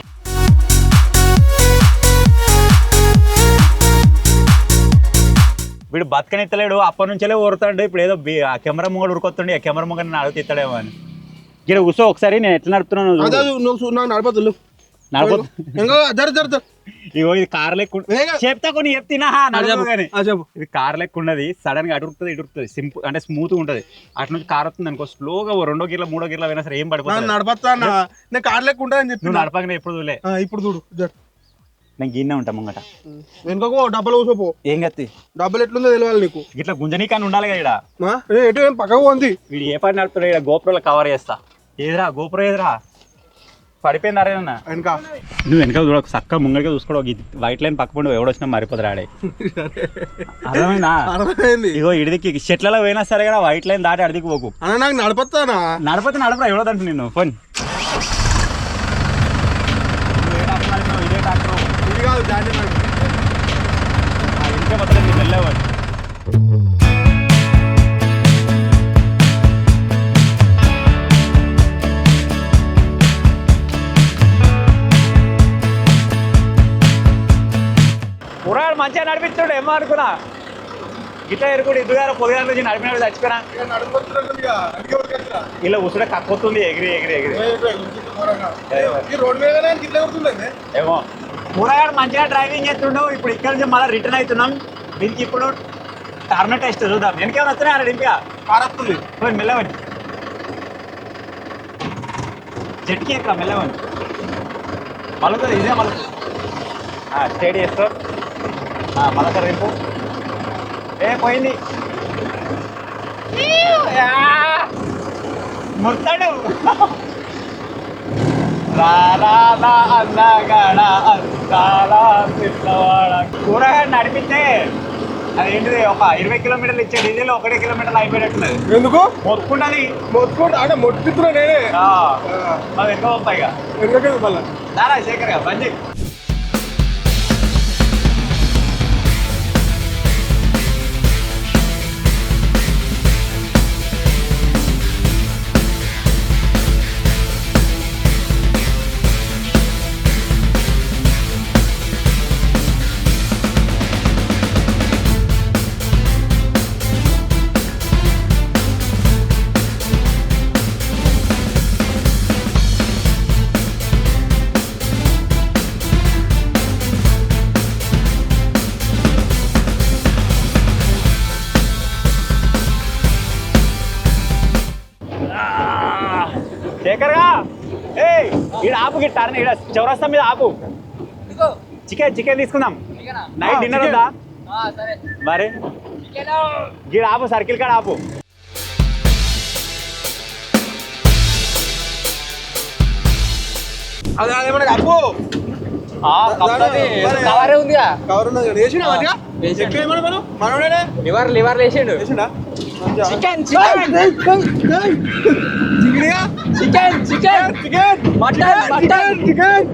[SPEAKER 1] వీడు బతకనెత్తలేడు అప్పటి నుంచే ఊరుతాడు ఇప్పుడు ఏదో ఆ కెమెరా ముంగడు ఉరుకొస్తుండే ఆ కెమెరా ముంగడు నన్ను అడుగు తిత్తాడేమో అని ఇక్కడ కూర్చో ఒకసారి నేను ఎట్లా నడుపుతున్నాను
[SPEAKER 2] నడపదు
[SPEAKER 1] ఇగో ఇది కార్ లెక్క చెప్తా కొన్ని చెప్తినా ఇది కార్ లెక్క ఉన్నది సడన్ గా అడుగుతుంది ఇడుగుతుంది సింపుల్ అంటే స్మూత్ గా ఉంటది అటు నుంచి కార్ వస్తుంది అనుకో స్లోగా 2 గిర్ల 3 గిర్ల అయినా సరే ఏం పడిపోతుంది
[SPEAKER 2] నడపతా నేను కార్ లెక్క ఉంటుంది
[SPEAKER 1] నువ్వు నడపకనే ఎప్పుడు చూడలే
[SPEAKER 2] ఇప్పుడు చూడు
[SPEAKER 1] నేను గిన్నె ఉంటా ముంగట
[SPEAKER 2] వెనుకో డబ్బలు కూసోపో
[SPEAKER 1] ఏం కత్తి
[SPEAKER 2] డబ్బులు ఎట్లుందో తెలియాలి నీకు
[SPEAKER 1] ఇట్లా గుంజనీకాని ఉండాలి కదా
[SPEAKER 2] ఎటు పక్కకు ఉంది
[SPEAKER 1] వీడు ఏ పని నడుపుతాడు ఇక్కడ గోపురంలో కవర్ చేస్తా ఏదిరా గోపురం ఏదిరా పడిపోయింది అరేనా
[SPEAKER 2] వెనక
[SPEAKER 1] నువ్వు వెనక చూడ చక్కగా ముంగడిగా చూసుకోవడం వైట్ లైన్ పక్క పండు ఎవడొచ్చినా మారిపోతాడు ఆడే అర్థమైందా ఇగో ఇడికి చెట్లలో పోయినా సరే కదా వైట్ లైన్ దాటి అడిదికి పోకు
[SPEAKER 2] అన్న నాకు నడపస్తానా
[SPEAKER 1] నడపతే నడపరా ఎవడదంటు నిన్ను ఫోన్ ఇదే డాక్టర్
[SPEAKER 2] ఇది కాదు
[SPEAKER 1] ఇంకే మొత్తం నేను వెళ్ళేవాడు పురాడు మంచిగా నడిపిస్తాడు ఏమో అనుకున్నా గిట్లా ఎరుగుడు ఇద్దరు పొద్దుగా నుంచి నడిపినాడు చచ్చిపోయినా ఇలా ఉసుడే కక్కొస్తుంది ఎగిరి ఎగిరి ఎగిరి ఏమో పురాడు మంచిగా డ్రైవింగ్ చేస్తుండు ఇప్పుడు ఇక్కడ నుంచి మళ్ళీ రిటర్న్ అవుతున్నాం దీనికి ఇప్పుడు టర్న్ టెస్ట్ చూద్దాం వెనకేమైనా వస్తున్నాయి అలా ఇంకా
[SPEAKER 2] కారస్తుంది
[SPEAKER 1] మెల్లవండి చెట్టుకి ఎక్కడ మెల్లవండి మలుతుంది ఇదే మలుతుంది స్టేడీ చేస్తాం మళ్ళీ రేపు ఏ పోయింది ముడతాడు కూరగాయలు నడిపిస్తే అదేంటిది ఒక 20 కిలోమీటర్లు ఇచ్చే డీజిల్ 1 కిలోమీటర్లు అయిపోయినట్టున్నది
[SPEAKER 2] ఎందుకు
[SPEAKER 1] మొత్తుకుంటది
[SPEAKER 2] అంటే మొట్టుతున్నా నేనే
[SPEAKER 1] అది ఎక్కువ పంపాయిగా
[SPEAKER 2] ఎందుకు మళ్ళీ
[SPEAKER 1] దారా శేఖర్గా బంద్ శేఖర్గా ఏ ఈడ ఆపు గిట్టారని ఈడ చౌరస్తా మీద ఆపు చికెన్ తీసుకుందాం నైట్ డిన్నర్ ఉందా మరి గీడ ఆపు సర్కిల్ కాడ ఆపు
[SPEAKER 2] అది అదేమన్నా అప్పు
[SPEAKER 4] కవరే ఉందిగా
[SPEAKER 2] కవర్ ఉన్నది కదా. వేసినా మంచిగా ఎక్కువ ఏమన్నా మనం మనోడేనే
[SPEAKER 4] లివర్ లేచిండు
[SPEAKER 2] వేసిండా
[SPEAKER 4] చికెన్
[SPEAKER 2] చికెన్గా
[SPEAKER 4] chicken chicken
[SPEAKER 2] chicken
[SPEAKER 4] mutton mutton
[SPEAKER 2] chicken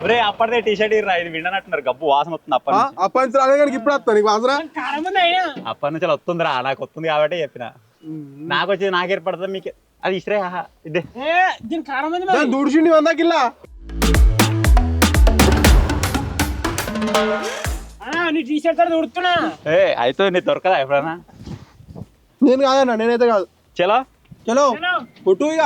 [SPEAKER 1] ఒరే అప్పటిదే టీ షర్ట్ ఇర్రా ఇది విండనట్టున్నారు గబ్బు వాసన వస్తుంది
[SPEAKER 2] అప్పటి నుంచి రాలే కానీ ఇప్పుడు వస్తా నీకు వాసన
[SPEAKER 3] కారం ఉంది అయినా
[SPEAKER 1] అప్పటి నుంచి వస్తుందిరా నాకు వస్తుంది కాబట్టి చెప్పిన నాకు వచ్చేది నాకు ఏర్పడుతుంది మీకు అది ఇస్రే ఇదే
[SPEAKER 3] దీని కారం ఉంది మరి.
[SPEAKER 2] దూడిచిండి వందాకిల్లా
[SPEAKER 3] నీ టీ షర్ట్ తోటి ఉడుతున్నా
[SPEAKER 1] ఏ అయితే నీ దొరకదా ఎప్పుడన్నా
[SPEAKER 2] నేను కాదన్నా నేనైతే కాదు
[SPEAKER 1] చలో
[SPEAKER 2] చలో కొట్టు ఇక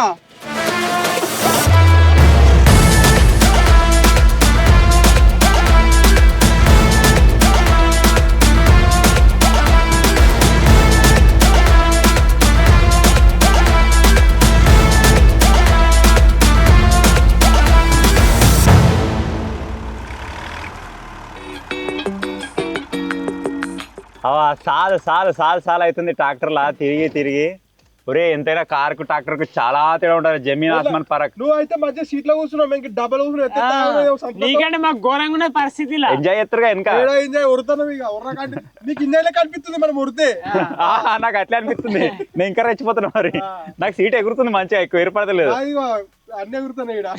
[SPEAKER 1] సాలు సాలు సాలు సాలు అవుతుంది ట్రాక్టర్లా తిరిగి తిరిగి ఒరే ఎంతైనా కార్కు ట్రాక్టర్కు చాలా తేడా ఉంటుంది జమీన్ ఆస్మాన్ పరక్
[SPEAKER 2] నువ్వు అయితే మధ్య సీట్ లో కూర్చున్నావు మేము డబ్బలు
[SPEAKER 3] నీకంటే మాకు ఘోరంగా ఉన్నది పరిస్థితి ఇలా
[SPEAKER 1] ఎంజాయ్ చేస్తారుగా వెనక
[SPEAKER 2] ఎంజాయ్ ఉడతాను ఇక ఉర్రకంటే నీకు ఎంజాయ్ కనిపిస్తుంది మనం ఉడితే
[SPEAKER 1] నాకు అట్లా అనిపిస్తుంది నేను ఇంకా రెచ్చిపోతున్నా మరి నాకు సీట్ ఎగురుతుంది మంచిగా ఎక్కువ ఏర్పడతలేదు
[SPEAKER 2] అన్ని ఎగురుతున్నాయి ఇక్కడ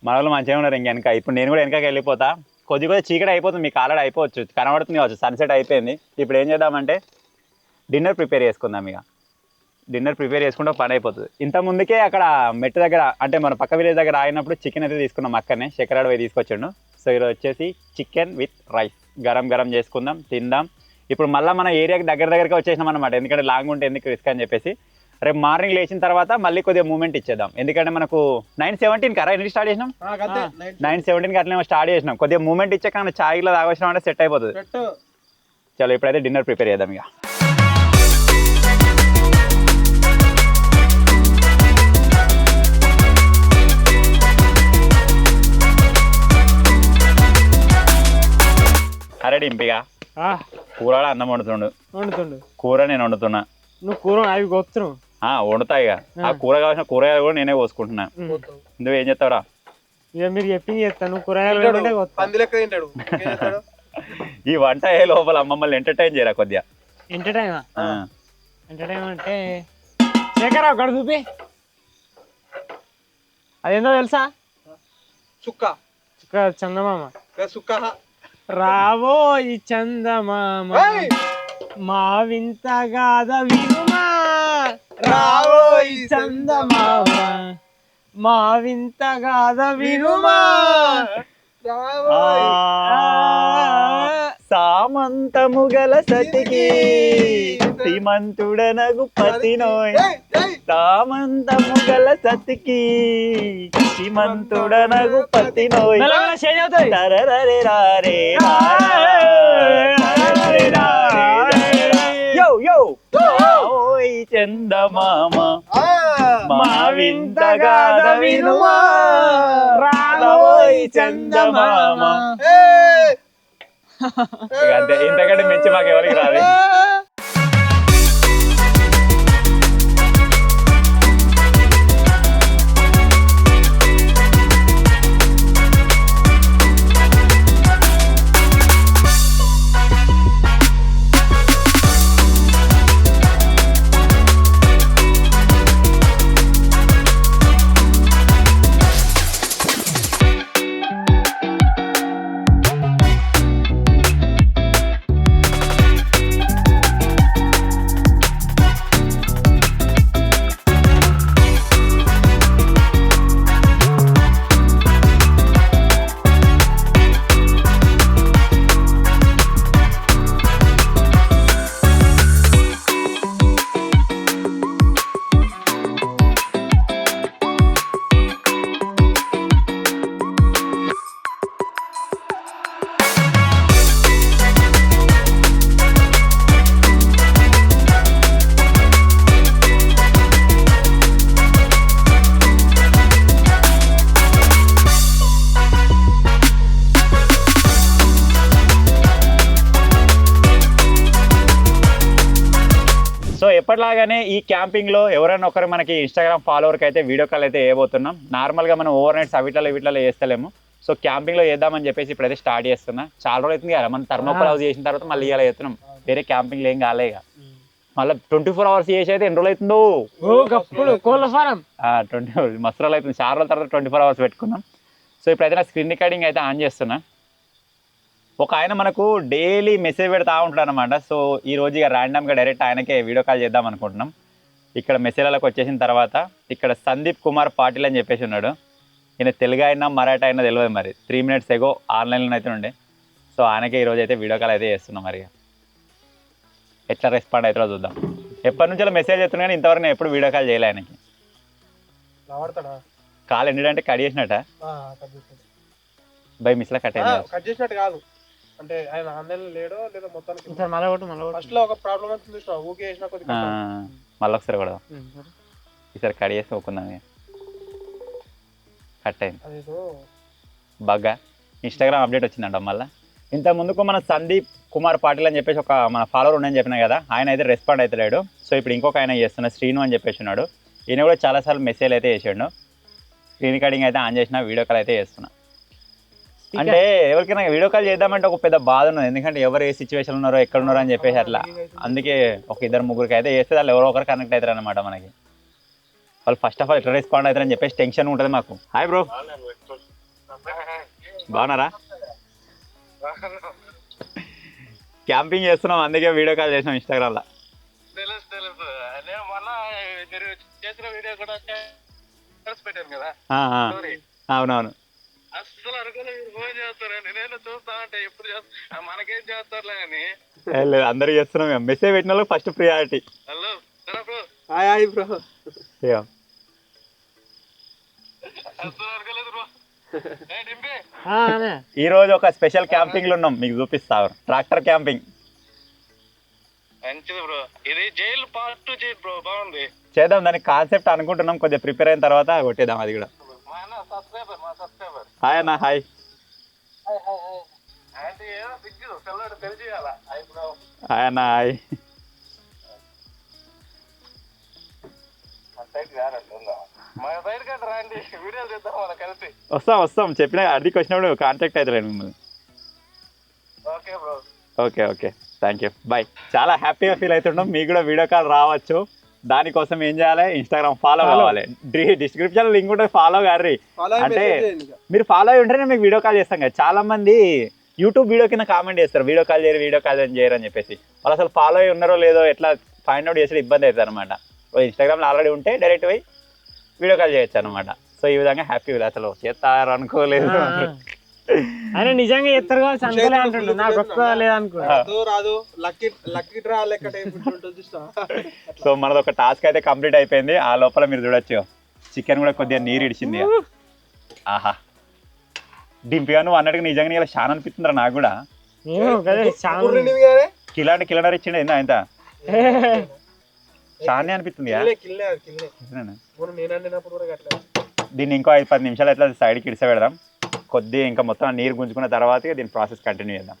[SPEAKER 1] మన వాళ్ళు మంచిగా ఉన్నారు ఇంక వెనక ఇప్పుడు నేను కూడా వెనకకి వెళ్ళిపోతా కొద్ది కొద్ది చీకటి అయిపోతుంది మీకు ఆల్రెడీ అయిపోవచ్చు కనబడుతుంది కావచ్చు సన్సెట్ అయిపోయింది ఇప్పుడు ఏం చేద్దామంటే డిన్నర్ ప్రిపేర్ చేసుకుందాం ఇక డిన్నర్ ప్రిపేర్ చేసుకుంటే పని అయిపోతుంది ఇంత ముందుకే అక్కడ మెట్టు దగ్గర అంటే మన పక్క విలేజ్ దగ్గర ఆగినప్పుడు చికెన్ అయితే తీసుకున్నాం అక్కడనే చక్కెరాడ పోయి తీసుకొచ్చిండు సో ఈరోజు వచ్చేసి chicken with rice garam garam చేసుకుందాం తిందాం ఇప్పుడు మళ్ళీ మన ఏరియాకి దగ్గరకి వచ్చేసినాం అనమాట ఎందుకంటే లాంగ్ ఉంటే ఎందుకు రిస్క్ అని చెప్పేసి రేపు మార్నింగ్ లేచిన తర్వాత మళ్ళీ కొద్దిగా మూమెంట్ ఇచ్చేద్దాం ఎందుకంటే మనకు 9:17 కదా ఎన్ని స్టార్ట్ చేసినాం 9:17 అట్లనే స్టార్ట్ చేసినాం కొద్దిగా మూమెంట్ ఇచ్చే కానీ ఛాయ్లో తాగొచ్చినాం అంటే సెట్ అయిపోతుంది చలో ఇప్పుడైతే డిన్నర్ ప్రిపేర్ చేద్దాం ఇక అరే డింపిగా కూర అన్నం వండుతుండు కూర నేను వండుతున్నా
[SPEAKER 3] నువ్వు కూర అవి గొత్తున్నావు
[SPEAKER 1] వండుతా ఇక ఆ కూర కావాల్సిన కూరగాయలు కూడా నేనే కోసుకుంటున్నా నువ్వేం చేస్తావురా
[SPEAKER 3] ఇక మీరు చెప్పింది చేస్తాను కూరగాయలు
[SPEAKER 2] పంది లెక్క తింటాడు
[SPEAKER 1] ఈ వంట ఏ లోపల మమ్మల్ని ఎంటర్టైన్ చేయరా కొద్దిగా
[SPEAKER 3] ఎంటర్టైన్ అంటే శేఖరా ఒకటి చూపి అదేందో తెలుసా
[SPEAKER 2] సుక్క
[SPEAKER 3] చందమామ
[SPEAKER 2] సుక్క
[SPEAKER 3] రావో ఈ చందమామ మా వింత గాథ వినుమా రావో ఈ చందమామ మా వింత గాథ వినుమా
[SPEAKER 1] సామంతము గల సతికి శ్రీమంతుడనగు పతినోయ్ సామంతము గల సతికి శ్రీమంతుడనగు పతినోయ్ తరరరే రారే యో యో ఓయ్ చందమామ మా వింత గాథ వినుమా రావోయ్ చందమామ అంతే ఇంతకంటే మించి మాకు ఎవరికి రాదు ఎప్పటిలాగానే ఈ క్యాంపింగ్లో ఎవరైనా ఒకరు మనకి ఇన్స్టాగ్రామ్ ఫాలోవర్కి అయితే వీడియో కాల్ అయితే వేయబోతున్నాం. నార్మల్గా మనం ఓవర్ నైట్స్ వీటిలో చేస్తలేము. సో క్యాంపింగ్లో చేద్దామని చెప్పేసి ఇప్పుడైతే స్టార్ట్ చేస్తున్నా. చాలా రోజులు అవుతుంది కదా మనం థర్మోకోల్ హౌస్ చేసిన తర్వాత మళ్ళీ ఇలా చేస్తున్నాం. వేరే క్యాంపింగ్లో ఏం కాలే ఇక మళ్ళీ 24 hours చేసి అయితే ఎన్ని రోజులు అవుతుందో
[SPEAKER 3] కోళ్ళ ఫారం
[SPEAKER 1] 24 మస్తు రోజులు అవుతుంది. చాలా రోజుల తర్వాత 24 hours పెట్టుకున్నాం. సో ఇప్పుడైతే నా స్క్రీన్ రికార్డింగ్ అయితే ఆన్ చేస్తున్నా. ఒక ఆయన మనకు డైలీ మెసేజ్ పెడతా ఉంటాడు అనమాట. సో ఈ రోజు ఇక ర్యాండమ్గా డైరెక్ట్ ఆయనకే వీడియో కాల్ చేద్దాం అనుకుంటున్నాం. ఇక్కడ మెసేజ్లకు వచ్చేసిన తర్వాత ఇక్కడ సందీప్ కుమార్ పాటిల్ అని చెప్పేసి ఉన్నాడు. ఈయన తెలుగు అయినా మరాఠీ అయినా తెలియదు మరి. 3 minutes ఎగో ఆన్లైన్లో అయితే ఉండే. సో ఆయనకే ఈరోజు అయితే వీడియో కాల్ అయితే చేస్తున్నాం. మరి ఎట్లా రెస్పాండ్ అవుతారో చూద్దాం. ఎప్పటి నుంచో మెసేజ్ చేస్తున్నా కానీ ఇంతవరకు నేను ఎప్పుడు వీడియో కాల్ చేయలే ఆయనకి. కాల్ ఏంటంటే కట్ చేసినట్ట బై మిస్లా కట్ అయింది.
[SPEAKER 2] కట్ చేసినట్టు కాదు అంటే ఆయన ఆన్లైన్ లేడో లేదా మొత్తానికి ఫస్ట్ లో ఒక ప్రాబ్లం అవుతుంది. ఊకే చేసిన కొద్దిగా
[SPEAKER 1] మళ్ళీ ఒకసారి కూడా ఈసారి కట్ చేసి ఒక్కుందాం. కట్ అయింది బాగా. ఇన్స్టాగ్రామ్ అప్డేట్ వచ్చిందంట మళ్ళీ. ఇంత ముందుకు మన సందీప్ కుమార్ పాటిల్ అని చెప్పేసి ఒక మన ఫాలోవర్ ఉండని చెప్పినా కదా, ఆయన అయితే రెస్పాండ్ అవుతలేడు. సో ఇప్పుడు ఇంకొక ఆయన చేస్తున్నా శ్రీను అని చెప్పేసి ఉన్నాడు. ఈయన కూడా చాలాసార్లు మెసేజ్ అయితే చేసాడు. స్క్రీన్ రికార్డింగ్ అయితే ఆన్ చేసిన వీడియో కాల్ అయితే చేస్తున్నా. అంటే ఎవరికైనా వీడియో కాల్ చేద్దామంటే ఒక పెద్ద బాధ ఉన్నది. ఎందుకంటే ఎవరు ఏ సిచ్యువేషన్ ఉన్నారో ఎక్కడ ఉన్నారో అని చెప్పేసి అట్లా. అందుకే ఒక 2-3 అయితే చేస్తే వాళ్ళు ఎవరో ఒకరు కనెక్ట్ అవుతారు అనమాట మనకి. వాళ్ళు ఫస్ట్ ఆఫ్ ఆల్ ఎట్లా రెస్పాండ్ అవుతారని చెప్పేసి టెన్షన్ ఉంటుంది మాకు. హాయ్ బ్రో, బాగున్నారా? క్యాంపింగ్ చేస్తున్నాం అందుకే వీడియో కాల్ చేసినాం ఇన్స్టాగ్రామ్లో. అవునవును. లేదు అందరూ చేస్తున్నాం. మెసేజ్ పెట్టిన వాళ్ళకి ఫస్ట్ ప్రియారిటీ. ఈ రోజు ఒక స్పెషల్ క్యాంపింగ్ లో ఉన్నాం, మీకు చూపిస్తా. ట్రాక్టర్ క్యాంపింగ్ చేద్దాం. దానికి కాన్సెప్ట్ అనుకుంటున్నాం, కొద్దిగా ప్రిపేర్ అయిన తర్వాత కొట్టేద్దాం అది కూడా. హాయ్ అన్న. హాయ్. హాయ్ అన్న. హాయ్. వస్తాం చెప్పిన అడికి వచ్చినప్పుడు కాంటాక్ట్ అవుతారు మిమ్మల్ని. Okay okay thank you bye. చాలా హ్యాపీగా ఫీల్ అవుతున్నాం. మీకు కూడా వీడియో కాల్ రావచ్చు. దానికోసం ఏం చేయాలి, ఇన్స్టాగ్రామ్ ఫాలో కావాలి. డిస్క్రిప్షన్ లింక్ ఉంటుంది, ఫాలో గారి. అంటే మీరు ఫాలో అయి ఉంటేనే మీకు వీడియో కాల్ చేస్తాం కదా. చాలా మంది యూట్యూబ్ వీడియో కింద కామెంట్ చేస్తారు వీడియో కాల్ చేయరు అని చెప్పేసి. వాళ్ళు అసలు ఫాలో అయి ఉన్నారో లేదో ఎట్లా ఫైండ్ అవుట్ చేసే ఇబ్బంది అవుతుంది అనమాట. ఇన్స్టాగ్రామ్లో ఆల్రెడీ ఉంటే డైరెక్ట్ పోయి వీడియో కాల్ చేయొచ్చు అనమాట. సో ఈ విధంగా హ్యాపీ అసలు చేస్తారు అనుకోలేదు.
[SPEAKER 3] అరే నిజంగా ఎత్తరు కావచ్చు అనుకోలే అంటుండు. నాకు లేదనుకో
[SPEAKER 2] రాదు లక్కీ డ్రా లెక్క ఉంటుంది.
[SPEAKER 1] సో మనది ఒక టాస్క్ అయితే కంప్లీట్ అయిపోయింది. ఆ లోపల మీరు చూడొచ్చు చికెన్ కూడా కొద్దిగా నీరు ఇడిచింది. ఆహా డింపిగా నువ్వు అన్నట్టుగా నిజంగా ఇలా చాలా అనిపిస్తుందిరా నాకు కూడా. కిలోన్నర ఇచ్చిండే ఎంత చాలా అనిపిస్తుంది. దీన్ని ఇంకో 5-10 నిమిషాలు అయితే సైడ్కి ఇడిస పెడదాం. కొద్దిగా ఇంకా మొత్తం నీరు గుంజుకున్న తర్వాత దీని ప్రాసెస్ కంటిన్యూ చేద్దాం.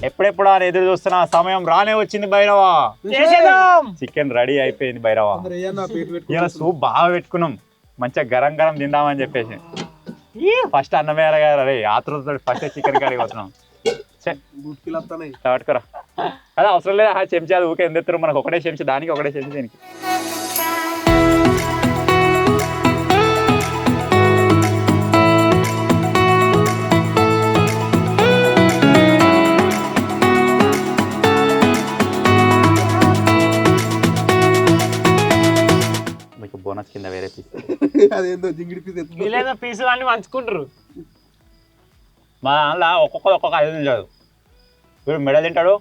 [SPEAKER 1] ఎప్పుడెప్పుడు అని ఎదురు చూస్తున్నా సమయం రానే వచ్చింది భైరవా. చికెన్ రెడీ అయిపోయింది భైరవా. ఇలా సూప్ బాగా పెట్టుకున్నాం, మంచిగా గరం గరం తిందామని చెప్పేసి. ఫస్ట్ అన్నం వేయాలి కదా రే, ఆతృతతో ఫస్ట్ చికెన్ కర్రీ పోతున్నాం. పట్టుకురా అదే అవసరం లేదు. చెంచా అది ఊకే ఎందుకు మనకు ఒకటే చెంచా, దానికి ఒకటే చెంచా దీనికి. బోనస్ కింద వేరే పీస్
[SPEAKER 3] పీసులు అన్ని పంచుకుంటారు.
[SPEAKER 1] మా దాంట్లో ఒక్కొక్క 5 తింటాడు. వీడు మెడ తింటాడు,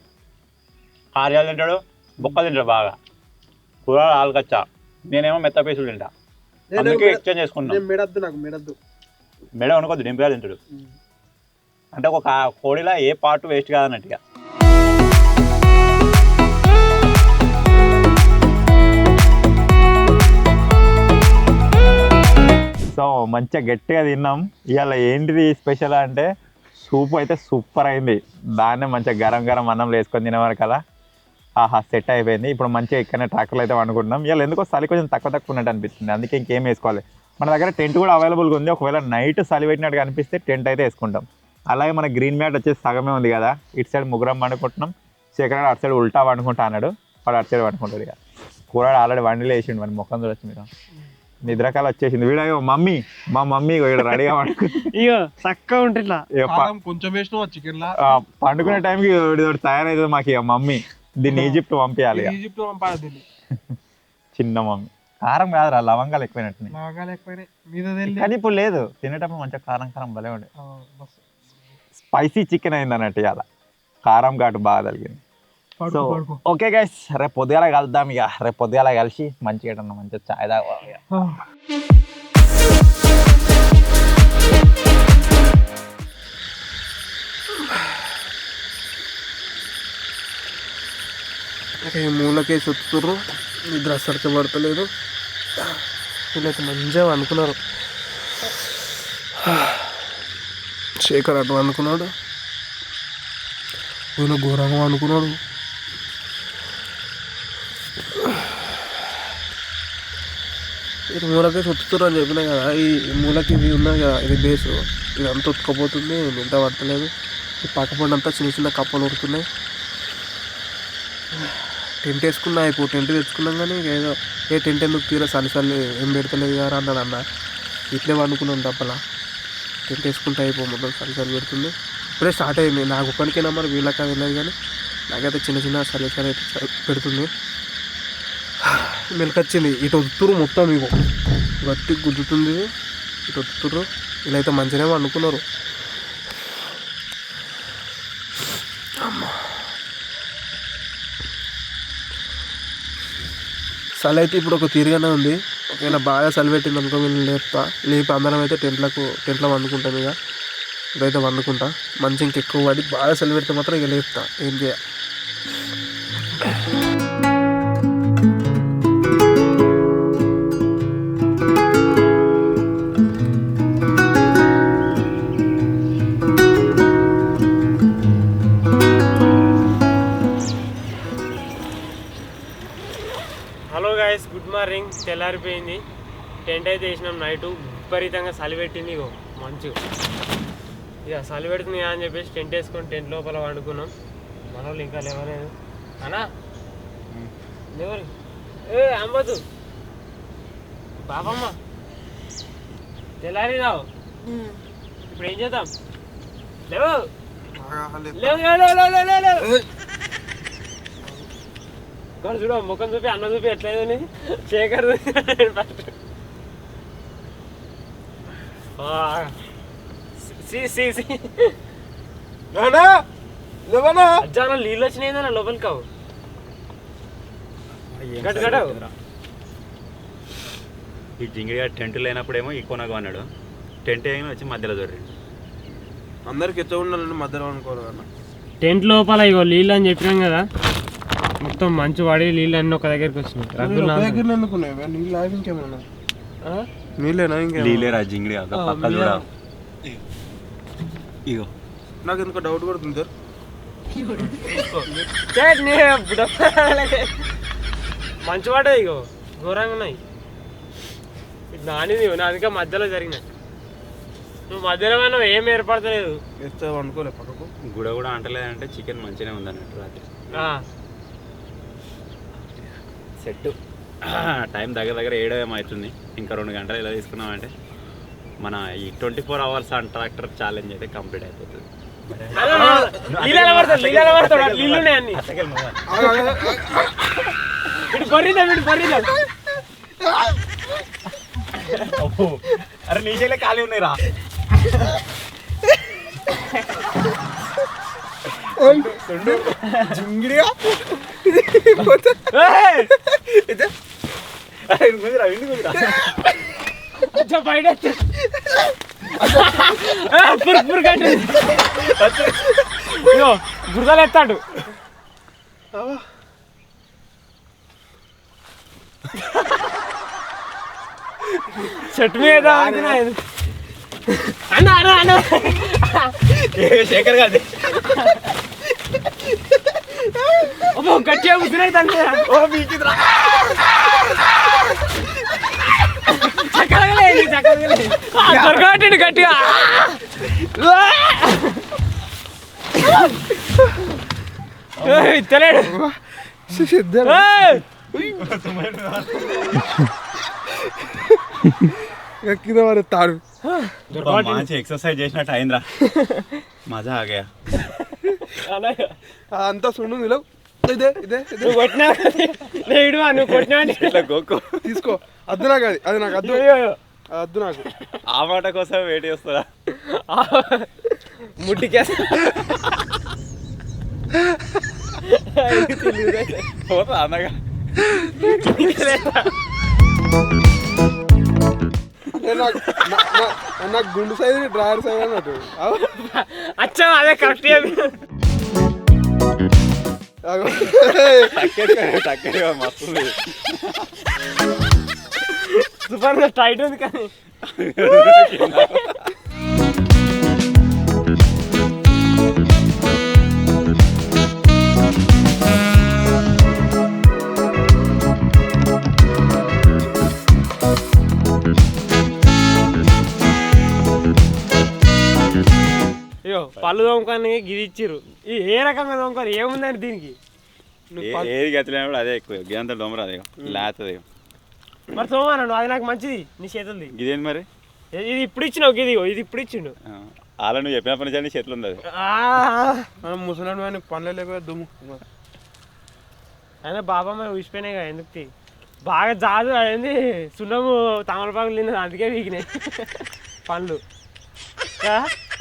[SPEAKER 1] కార్యాలు తింటాడు, బొక్కలు తింటాడు బాగా. కూరలు ఆలుకచ్చా, నేనేమో మెత్త పీసులు తింటా. అందుకే ఎక్స్చేంజ్ చేసుకున్నాను.
[SPEAKER 2] మెడద్దు నాకు మెడద్దు.
[SPEAKER 1] మెడ అనుకోద్దు డింపుగా తింటాడు అంటే ఒక కోడిలా ఏ పార్ట్ వేస్ట్ కాదన్నట్టుగా సో మంచిగా గట్టిగా తిన్నాం ఇవాళ ఏంటిది స్పెషల్ అంటే సూప్ అయితే సూపర్ అయింది దాన్నే మంచిగా గరం గరం అన్నం వేసుకొని తినేవరకల్లా ఆహా సెట్ అయిపోయింది ఇప్పుడు మంచిగా ఇక్కడనే ట్రాక్టర్లు అయితే వండుకుంటున్నాం ఇవాళ ఎందుకో చలి కొంచెం తక్కువ ఉన్నట్టు అనిపిస్తుంది అందుకే ఇంకేం వేసుకోవాలి మన దగ్గర టెంట్ కూడా అవైలబుల్గా ఉంది ఒకవేళ నైట్ చలి పెట్టినట్టు అనిపిస్తే టెంట్ అయితే వేసుకుంటాం అలాగే మన గ్రీన్ మ్యాట్ వచ్చేసి సగమే ఉంది కదా ఇటు సైడ్ ముగ్గురం వండుకుంటున్నాం శేఖర్ అటు సైడ్ ఉల్టా వండుకుంటా అన్నాడు వాడు అటు సైడ్ వండుకుంటాడు ఇక కూర ఆల్రెడీ వండిలో వేసిండు మన ముఖం చూడొచ్చు మీరు నిద్రకాల వచ్చేసింది వీడో మా మమ్మీ ఇక్కడ రెడీగా
[SPEAKER 3] ఇగో చక్కగా ఉంటుందా
[SPEAKER 2] కొంచెం వేసిన చికెన్ లా
[SPEAKER 1] పండుకునే టైంకి తయారైతుంది మాకు ఇక మమ్మీ దీన్ని ఈజిప్ట్ పంపించాలి
[SPEAKER 2] ఈజిప్ట్ పంపాలి
[SPEAKER 1] చిన్న మమ్మీ కారం కాదురా లవంగాలు ఎక్కువైనట్టు
[SPEAKER 2] లవంగాలు ఎక్కువైనాయి మీద
[SPEAKER 1] కానీ ఇప్పుడు లేదు తినేటప్పుడు మంచిగా కారం కారం భలే ఉండే స్పైసీ చికెన్ అయింది అన్నట్టు ఇవాళ కారం ఘాటు బాగా తగిలింది సో ఓకే గైస్ రేపు పొద్దుగాల కలుద్దాం ఇక రేపు పొద్దుగాల కలిసి మంచిగా మంచిగా చాయ్ తాగాలి
[SPEAKER 2] మూలకే చుట్టుతుర్రు నిద్ర అసలు పడతలేదు వీళ్ళైతే మంచిగా అనుకున్నారు శేఖర్ అటు అనుకున్నాడు వీళ్ళు ఘోరంగా అనుకున్నాడు ఇది మూలకే చుట్టుతుర్రు అని చెప్పినా కదా ఈ మూలకి ఇది ఉన్నది కదా ఇది బేసు ఇదంతా ఉతుకపోతుంది నిద్ర పడతలేదు ఈ పక్కపండంతా చిన్న చిన్న కప్పలు ఉడుతున్నాయి టెంట్ వేసుకున్నా ఇప్పుడు టెంట్ తెచ్చుకున్నాం కానీ ఏదో ఏ టెంట్ ఎందుకు తీరా సలిసల్లి ఏం పెడతలేదు కదా అన్నాడు అన్న ఇట్లే వండుకున్నాం తప్పలా టెంట్ వేసుకుంటే అయిపో మొత్తం సలిసల్లి పెడుతుంది ఇప్పుడే స్టార్ట్ అయింది నాకు ఒక్కరికైనా మరి వీళ్ళకి వెళ్ళదు కానీ నాకైతే చిన్న చిన్న సలిసల్లి అయితే పెడుతుంది మెలకొచ్చింది ఇటు వత్తురు మొత్తం ఇగో గట్టి గుద్దుతుంది ఇటు వత్తురు ఇలా అయితే మంచిగానే వండుకున్నారు చలి అయితే ఇప్పుడు ఒక తీరుగానే ఉంది ఒకవేళ బాగా చలి పెట్టింది అనుకో వీళ్ళు లేపి అందరం అయితే టెంట్లో వండుకుంటాం ఇక ఇదైతే వండుకుంటా మంచి ఇంకెక్కువ పడి బాగా చలి పెడితే మాత్రం ఇక లేపుతా ఏం చేయ
[SPEAKER 3] హలో గైస్ గుడ్ మార్నింగ్ తెల్లారిపోయింది టెంట్ అయితే వేసినాం నైటు విపరీతంగా చలి పెట్టింది ఇగో మంచిగా ఇక చలి పెడుతుంది అని చెప్పేసి టెంట్ వేసుకొని టెంట్ లోపల వండుకున్నాం మన వాళ్ళు ఇంకా లేవలేదు అన్నా లేవరు ఏ అంబదు బాబమ్మ తెల్లారి రావు ఇప్పుడు ఏం చేద్దాం లేవు లేవు చూడ ముఖం చూపి అన్న చూపి ఎట్లేదని శేఖర్ అజ్జాన నీళ్ళు వచ్చినాయిందన్న లోపలికి కావు
[SPEAKER 1] ఈ జింగిగా టెంట్ లేనప్పుడేమో ఈ కొనగా అన్నాడు టెంట్ ఏమో వచ్చి మధ్యలో దొరికి
[SPEAKER 2] అందరికి ఎత్తు ఉండాలంటే మధ్యలో అనుకోరు అన్న
[SPEAKER 3] టెంట్ లోపల ఇగో నీళ్ళు అని చెప్పినాం కదా మొత్తం మంచు పడి నీళ్ళు అన్నీ ఒక దగ్గరికి వచ్చినాయి
[SPEAKER 2] దగ్గర ఎందుకున్నాయి నీళ్ళు ఆగి ఇంకేమన్నా నీళ్ళేనా ఇంకే
[SPEAKER 1] నీళ్ళేరా జింగిడి పక్క చూడ ఇగో
[SPEAKER 2] నాకు ఎందుకో డౌట్ పడుతుంది
[SPEAKER 3] మంచు పడ్డది ఇగో ఘోరంగా ఉన్నాయి నానిది అందుకే మధ్యలో జరిగినాయి నువ్వు మధ్యలో మనం ఏం ఏర్పడతలేదు
[SPEAKER 2] వేస్తే వండుకోలే పక్కకు
[SPEAKER 1] కూడా అంటలేదంటే చికెన్ మంచిగానే ఉందన్నట్టు రాత్రి సెట్ టైం దగ్గర 7 అవుతుంది ఇంకా 2 గంటలు ఇలా తీసుకున్నామంటే మన ఈ 24 hours ఆన్ ట్రాక్టర్ ఛాలెంజ్ అయితే కంప్లీట్ అయిపోతుంది అరే నీళ్ళే ఖాళీ ఉన్నాయి రా
[SPEAKER 2] జింగిడిగా
[SPEAKER 3] బయట కట్టు బురదలు ఎత్తాడు చెట్టు మీద అన్న అన్న అన్న
[SPEAKER 1] శేఖర్ గారు
[SPEAKER 3] గట్టిగా కూర్చున్నాయి దాన్ని చక్కగా గట్టిగా తెలియడు
[SPEAKER 2] కింద మరి తాడు
[SPEAKER 1] మంచి ఎక్సర్సైజ్ చేసినట్టు అయిందిరా మజా ఆగా
[SPEAKER 2] అంతా సుండు నిలవు ఇదే ఇదే ఇదే
[SPEAKER 3] కొట్టినా నువ్వు కొట్టినా
[SPEAKER 1] ఇట్లా గోకో
[SPEAKER 2] తీసుకో అద్దు నాకు అది నాకు అద్దు అద్దు నాకు
[SPEAKER 1] ఆ మాట కోసం వెయిట్ చేస్తారా
[SPEAKER 3] ముట్టికేస్తా
[SPEAKER 1] పోతా అన్నగా
[SPEAKER 2] నాకు గుండు సైజ్ డ్రాయర్ సైజ్ అన్నట్టు
[SPEAKER 3] అచ్చా అదే కరెక్ట్
[SPEAKER 1] తక్కువ మస్తు
[SPEAKER 3] సూపర్ టైట్ ఉంది కానీ అయ్యో పళ్ళు దొంగని గిది ఇచ్చిర్రు ఏ రకంగా దొంగని ఏముందండి దీనికి
[SPEAKER 1] ఏది గతిలేనప్పుడు అదే ఎక్కువ గిదంతా డొమ్మరు అదే లేతది
[SPEAKER 3] మరి సోమవారం అది నాకు మంచిది నీ చేతులది
[SPEAKER 1] ఇదేంటి మరి
[SPEAKER 3] ఇది ఇప్పుడు ఇచ్చినావు ఇది ఇది ఇప్పుడు ఇచ్చిండు
[SPEAKER 1] అలా నువ్వు చెప్పిన పని చేయాలి చేతులు ఉంది అది
[SPEAKER 2] ముసలాడు పనులు లేకపోతే దుమ్ము
[SPEAKER 3] అయినా బాబామ్మ ఊసిపోయినాయి కదా ఎందుకు బాగా జాదు అయింది సున్నము తమలపాకులు తిన్నది అందుకే వీకినాయి పండ్లు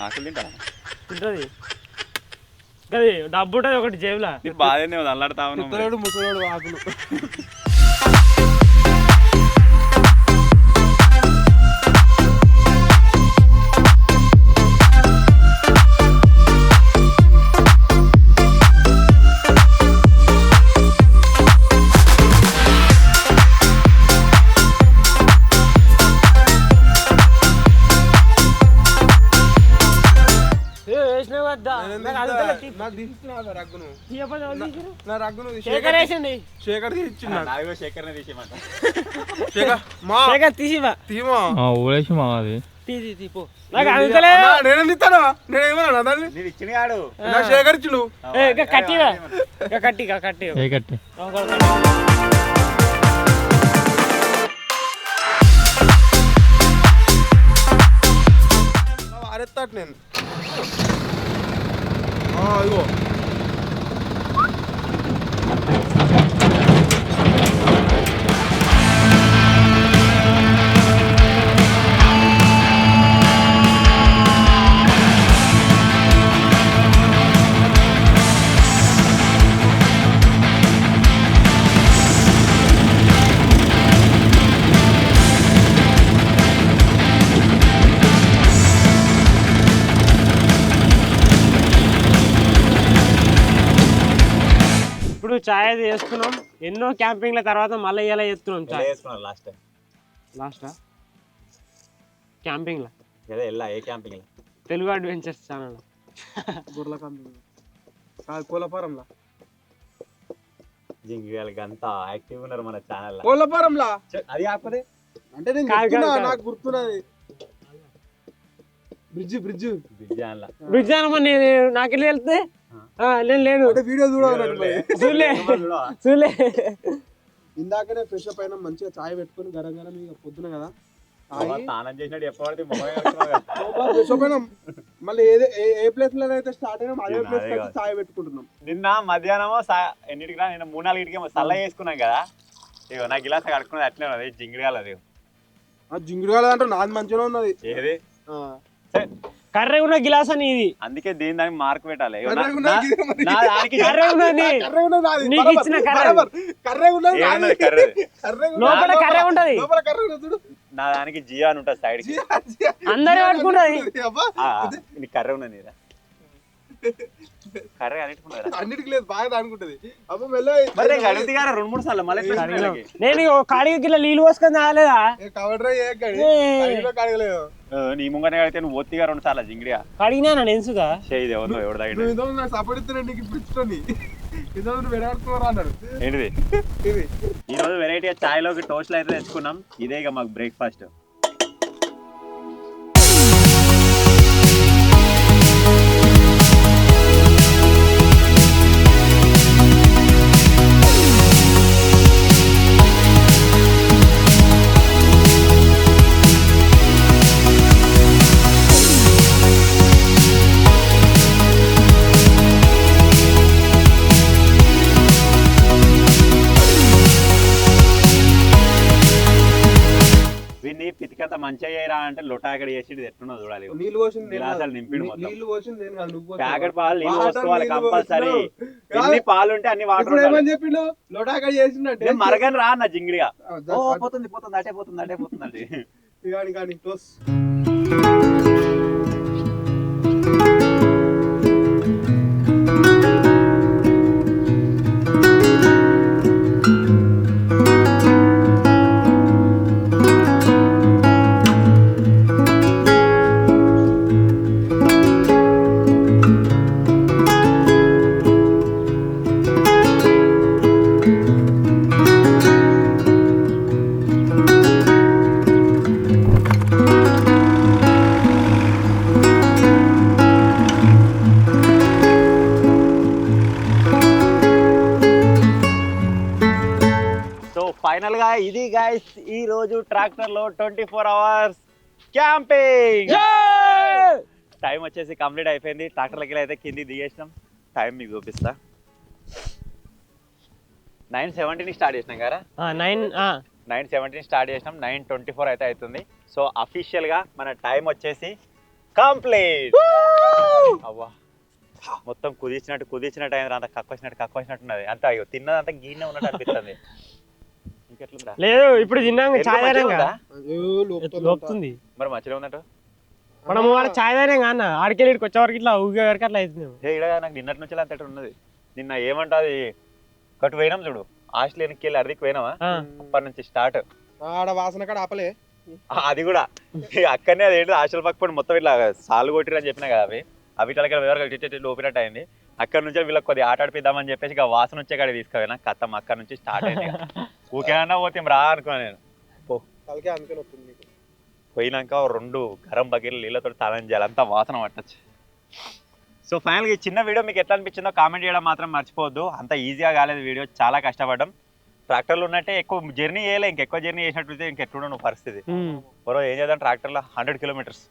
[SPEAKER 1] ఆకులు తింటా
[SPEAKER 3] తింటుంది అది డబ్బు ఉంటుంది ఒకటి జేబులా
[SPEAKER 1] బాధనే అల్లాడుతా ఉన్నాడు
[SPEAKER 2] ముసలాడు ఆకులు నేను ఇగో
[SPEAKER 3] చాయ్ అది వేసుకున్నాం ఎన్నో క్యాంపింగ్ల తర్వాత మళ్ళీ ఇలా చేస్తున్నాం చాయ్ లాస్ట్ క్యాంపింగ్ల తెలుగు అడ్వెంచర్స్ ఛానల్
[SPEAKER 2] గుర్ల క్యాంపింగ్ కోలపారంలా
[SPEAKER 1] అంతా యాక్టివ్ ఉన్నారు మన ఛానల్
[SPEAKER 2] కోలపారంలా
[SPEAKER 1] అది కాకపోతే
[SPEAKER 2] అంటే నేను చెప్తున్నా, నాకు గుర్తున్నది బ్రిడ్జ్ బ్రిడ్జ్
[SPEAKER 3] బ్రిడ్జ్ అనమని నాకెళ్ళి వెళ్తే నేను లేను
[SPEAKER 2] వీడియో
[SPEAKER 3] చూడలే చూడలే
[SPEAKER 2] ఇందాకనే ఫ్రెష్ అప్ అయినా మంచిగా చాయ్ పెట్టుకుని గరం గరం ఇక పొద్దున కదా
[SPEAKER 1] స్నానం చేసినట్టు ఎప్పటి
[SPEAKER 2] ఫ్రెష్ అప్ అయినా మళ్ళీ ఏ ప్లేస్ లో అయితే స్టార్ట్ అయినా అదే ప్లేస్ అయితే చాయ్ పెట్టుకుంటున్నాం.
[SPEAKER 1] నిన్న మధ్యాహ్నమో ఎన్నిటికి రా నిన్న 3-4 సల్ల వేసుకున్నాం కదా ఇగో నా గిలాస కడుక్కున్నది అట్లే ఉన్నది జింగిడిగాలి అది
[SPEAKER 2] జింగిడిగాలి అంటే నాది మంచిగా ఉన్నది
[SPEAKER 1] ఏది
[SPEAKER 3] కర్రే ఉన్న గిలాస్ అని ఇది
[SPEAKER 1] అందుకే దీని దానికి మార్క్ పెట్టాలి
[SPEAKER 3] లోపల కర్రే ఉంటది
[SPEAKER 1] నా దానికి జియో అని ఉంటుంది సైడ్ కి.
[SPEAKER 4] అందరూ పట్టుకుంటది.
[SPEAKER 1] నీ కర్ర ఉన్నది కదా కర్ర
[SPEAKER 2] అన్నిటికి లేదు బాగా అనుకుంటది. అబ్బా మెల్ల
[SPEAKER 1] మరి అడిగితే గారా 2-3 సార్లు మళ్ళీ
[SPEAKER 4] నేను కాడికి ఇట్లా నీళ్ళు పోసుకొని తాగలేదా?
[SPEAKER 1] నీ ముంగనే అడిగితే నువ్వు ఒత్తిగా 2 సార్లు జింగిడిగా
[SPEAKER 4] కడిగినా నన్ను ఎంసుగా
[SPEAKER 1] చేయి ఎవరు ఎవరు తాగి
[SPEAKER 2] సపోర్ట్ ఇస్తున్నాడు నీకు పిచ్చుకొని అన్నాడు.
[SPEAKER 1] ఏంటిది ఈ రోజు వెరైటీగా చాయ్ లోకి టోస్ట్లు అయితే తెచ్చుకున్నాం. ఇదే ఇక మాకు బ్రేక్ఫాస్ట్. పితికంత మంచిగా చేయరా అంటే లొటా అక్కడ చేసి ఎట్లున్నో చూడాలి.
[SPEAKER 2] నీళ్ళు పోసింది
[SPEAKER 1] గ్లాసులు నింపిడు మొత్తం.
[SPEAKER 2] నీళ్ళు పోసింది
[SPEAKER 1] ప్యాకెట్ పాలు నీళ్ళు పోసుకోవాలి కంపల్సరీ. ఎన్ని పాలు ఉంటే అన్ని వాటర్
[SPEAKER 2] ఏమని చెప్పిండు లొటా అక్కడ చేసిండే
[SPEAKER 1] మరగని రా అన్న జింగిడిగా. పోతుంది పోతుంది అటే పోతుంది అటే పోతుంది అంటే
[SPEAKER 2] కానీ క్లోజ్. ఫైనల్ గా ఇది గైస్ ఈ రోజు ట్రాక్టర్ లో 24 hours క్యాంపింగ్. టైం వచ్చేసి కంప్లీట్ అయిపోయింది. ట్రాక్టర్లకి అయితే కింది దిగేసినాం. టైం మీకు చూపిస్తా. 9:17 స్టార్ట్ చేసినాం కదా. 9:17 స్టార్ట్ చేసినాం. 9:24 అయితే అవుతుంది. సో అఫీషియల్ గా మన టైం వచ్చేసి కంప్లీట్. అవ్వా మొత్తం కుదిర్చినట్టు అయింది. అంత కక్కొచ్చినట్టు ఉన్నది. అంత అయ్యో తిన్నదంతా గీనే ఉన్నట్టు అనిపిస్తుంది.
[SPEAKER 4] లేదు ఇప్పుడు తిన్నాక చాయ్ లోపుతుంది.
[SPEAKER 1] మరి మంచిగా ఉందట.
[SPEAKER 4] మనం వాళ్ళ చాయ్ తానే అన్న ఆడికెళ్ళి వచ్చేవరకు ఇట్లా ఊగే వరకు అట్లా అవుతుంది.
[SPEAKER 1] నాకు నిన్నటి నుంచి అంతటి ఉన్నది. నిన్న ఏమంటది కట్టు పోయినాం చూడు. ఆస్ట్రేలియాకి వెళ్ళి అరదికి పోయినావా అప్పటి నుంచి స్టార్ట్.
[SPEAKER 2] ఆడ వాసన కాడ ఆపలే
[SPEAKER 1] అది కూడా అక్కడనే అదేంటి హాస్టల్ పక్క మొత్తం ఇట్లా సాలు కొట్టిరని చెప్పినా కదా. అవి వివరాలు ఓపినట్టు అయింది. అక్కడ నుంచి వీళ్ళకి కొద్దిగా ఆట ఆడిపిద్దామని చెప్పేసి ఇక వాసన వచ్చే కాడ తీసుకుపోయినా కథం అక్కడ నుంచి స్టార్ట్ అయింది. ఊకేనా పోతే రా అనుకున్నా నేను. పోయినాక 2 గరం బకెట్లు నీళ్ళతో తాళం చేయాలి. అంతా వాసన పట్టచ్చు. సో ఫైనల్గా ఈ చిన్న వీడియో మీకు ఎట్లా అనిపించిందో కామెంట్ చేయడం మాత్రం మర్చిపోవద్దు. అంత ఈజీగా కాలేదు వీడియో, చాలా కష్టపడ్డాం. ట్రాక్టర్లు ఉన్నట్టే ఎక్కువ జర్నీ చేయలే. ఇంకెక్కువ జర్నీ చేసినట్టు ఇంకెట్లుండో నువ్వు పరిస్థితి. మరో ఏం చేద్దాం ట్రాక్టర్లో 100 kilometers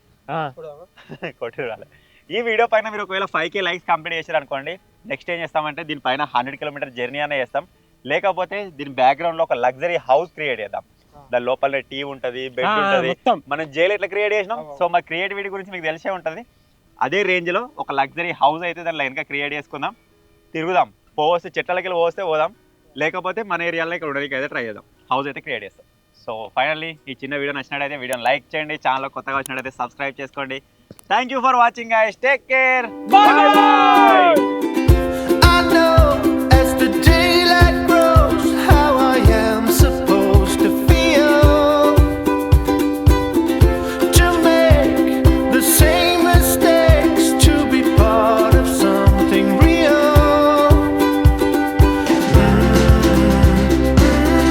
[SPEAKER 1] కొట్టి రాలి. ఈ వీడియో పైన మీరు ఒకవేళ 5K లైక్స్ కంప్లీట్ చేశారు అనుకోండి, నెక్స్ట్ ఏం చేస్తామంటే దీనిపైన 100 kilometers జర్నీ అనే చేస్తాం. లేకపోతే దీని బ్యాక్గ్రౌండ్ లో ఒక లగ్జరీ హౌస్ క్రియేట్ చేద్దాం. దాని లోపల టీ ఉంటది, బెడ్ ఉంటది. మనం జైలు ఎట్లా క్రియేట్ చేసినాం. సో మా క్రియేటివిటీ గురించి మీకు తెలిసే ఉంటది. అదే రేంజ్ లో ఒక లగ్జరీ హౌస్ అయితే దాని లైన్ గా క్రియేట్ చేసుకుందాం. తిరుగుదాం, పోస్తే చెట్లకి పోస్తే పోదాం. లేకపోతే మన ఏరియాలో ఇక్కడ ఉండడానికి అయితే ట్రై చేద్దాం. హౌస్ అయితే క్రియేట్ చేస్తాం. సో ఫైనల్లీ ఈ చిన్న వీడియో నచ్చినట్టయితే వీడియోని లైక్ చేయండి. ఛానల్ కొత్తగా వచ్చినట్టయితే సబ్స్క్రైబ్ చేసుకోండి. Thank you for watching guys. Take care. By by.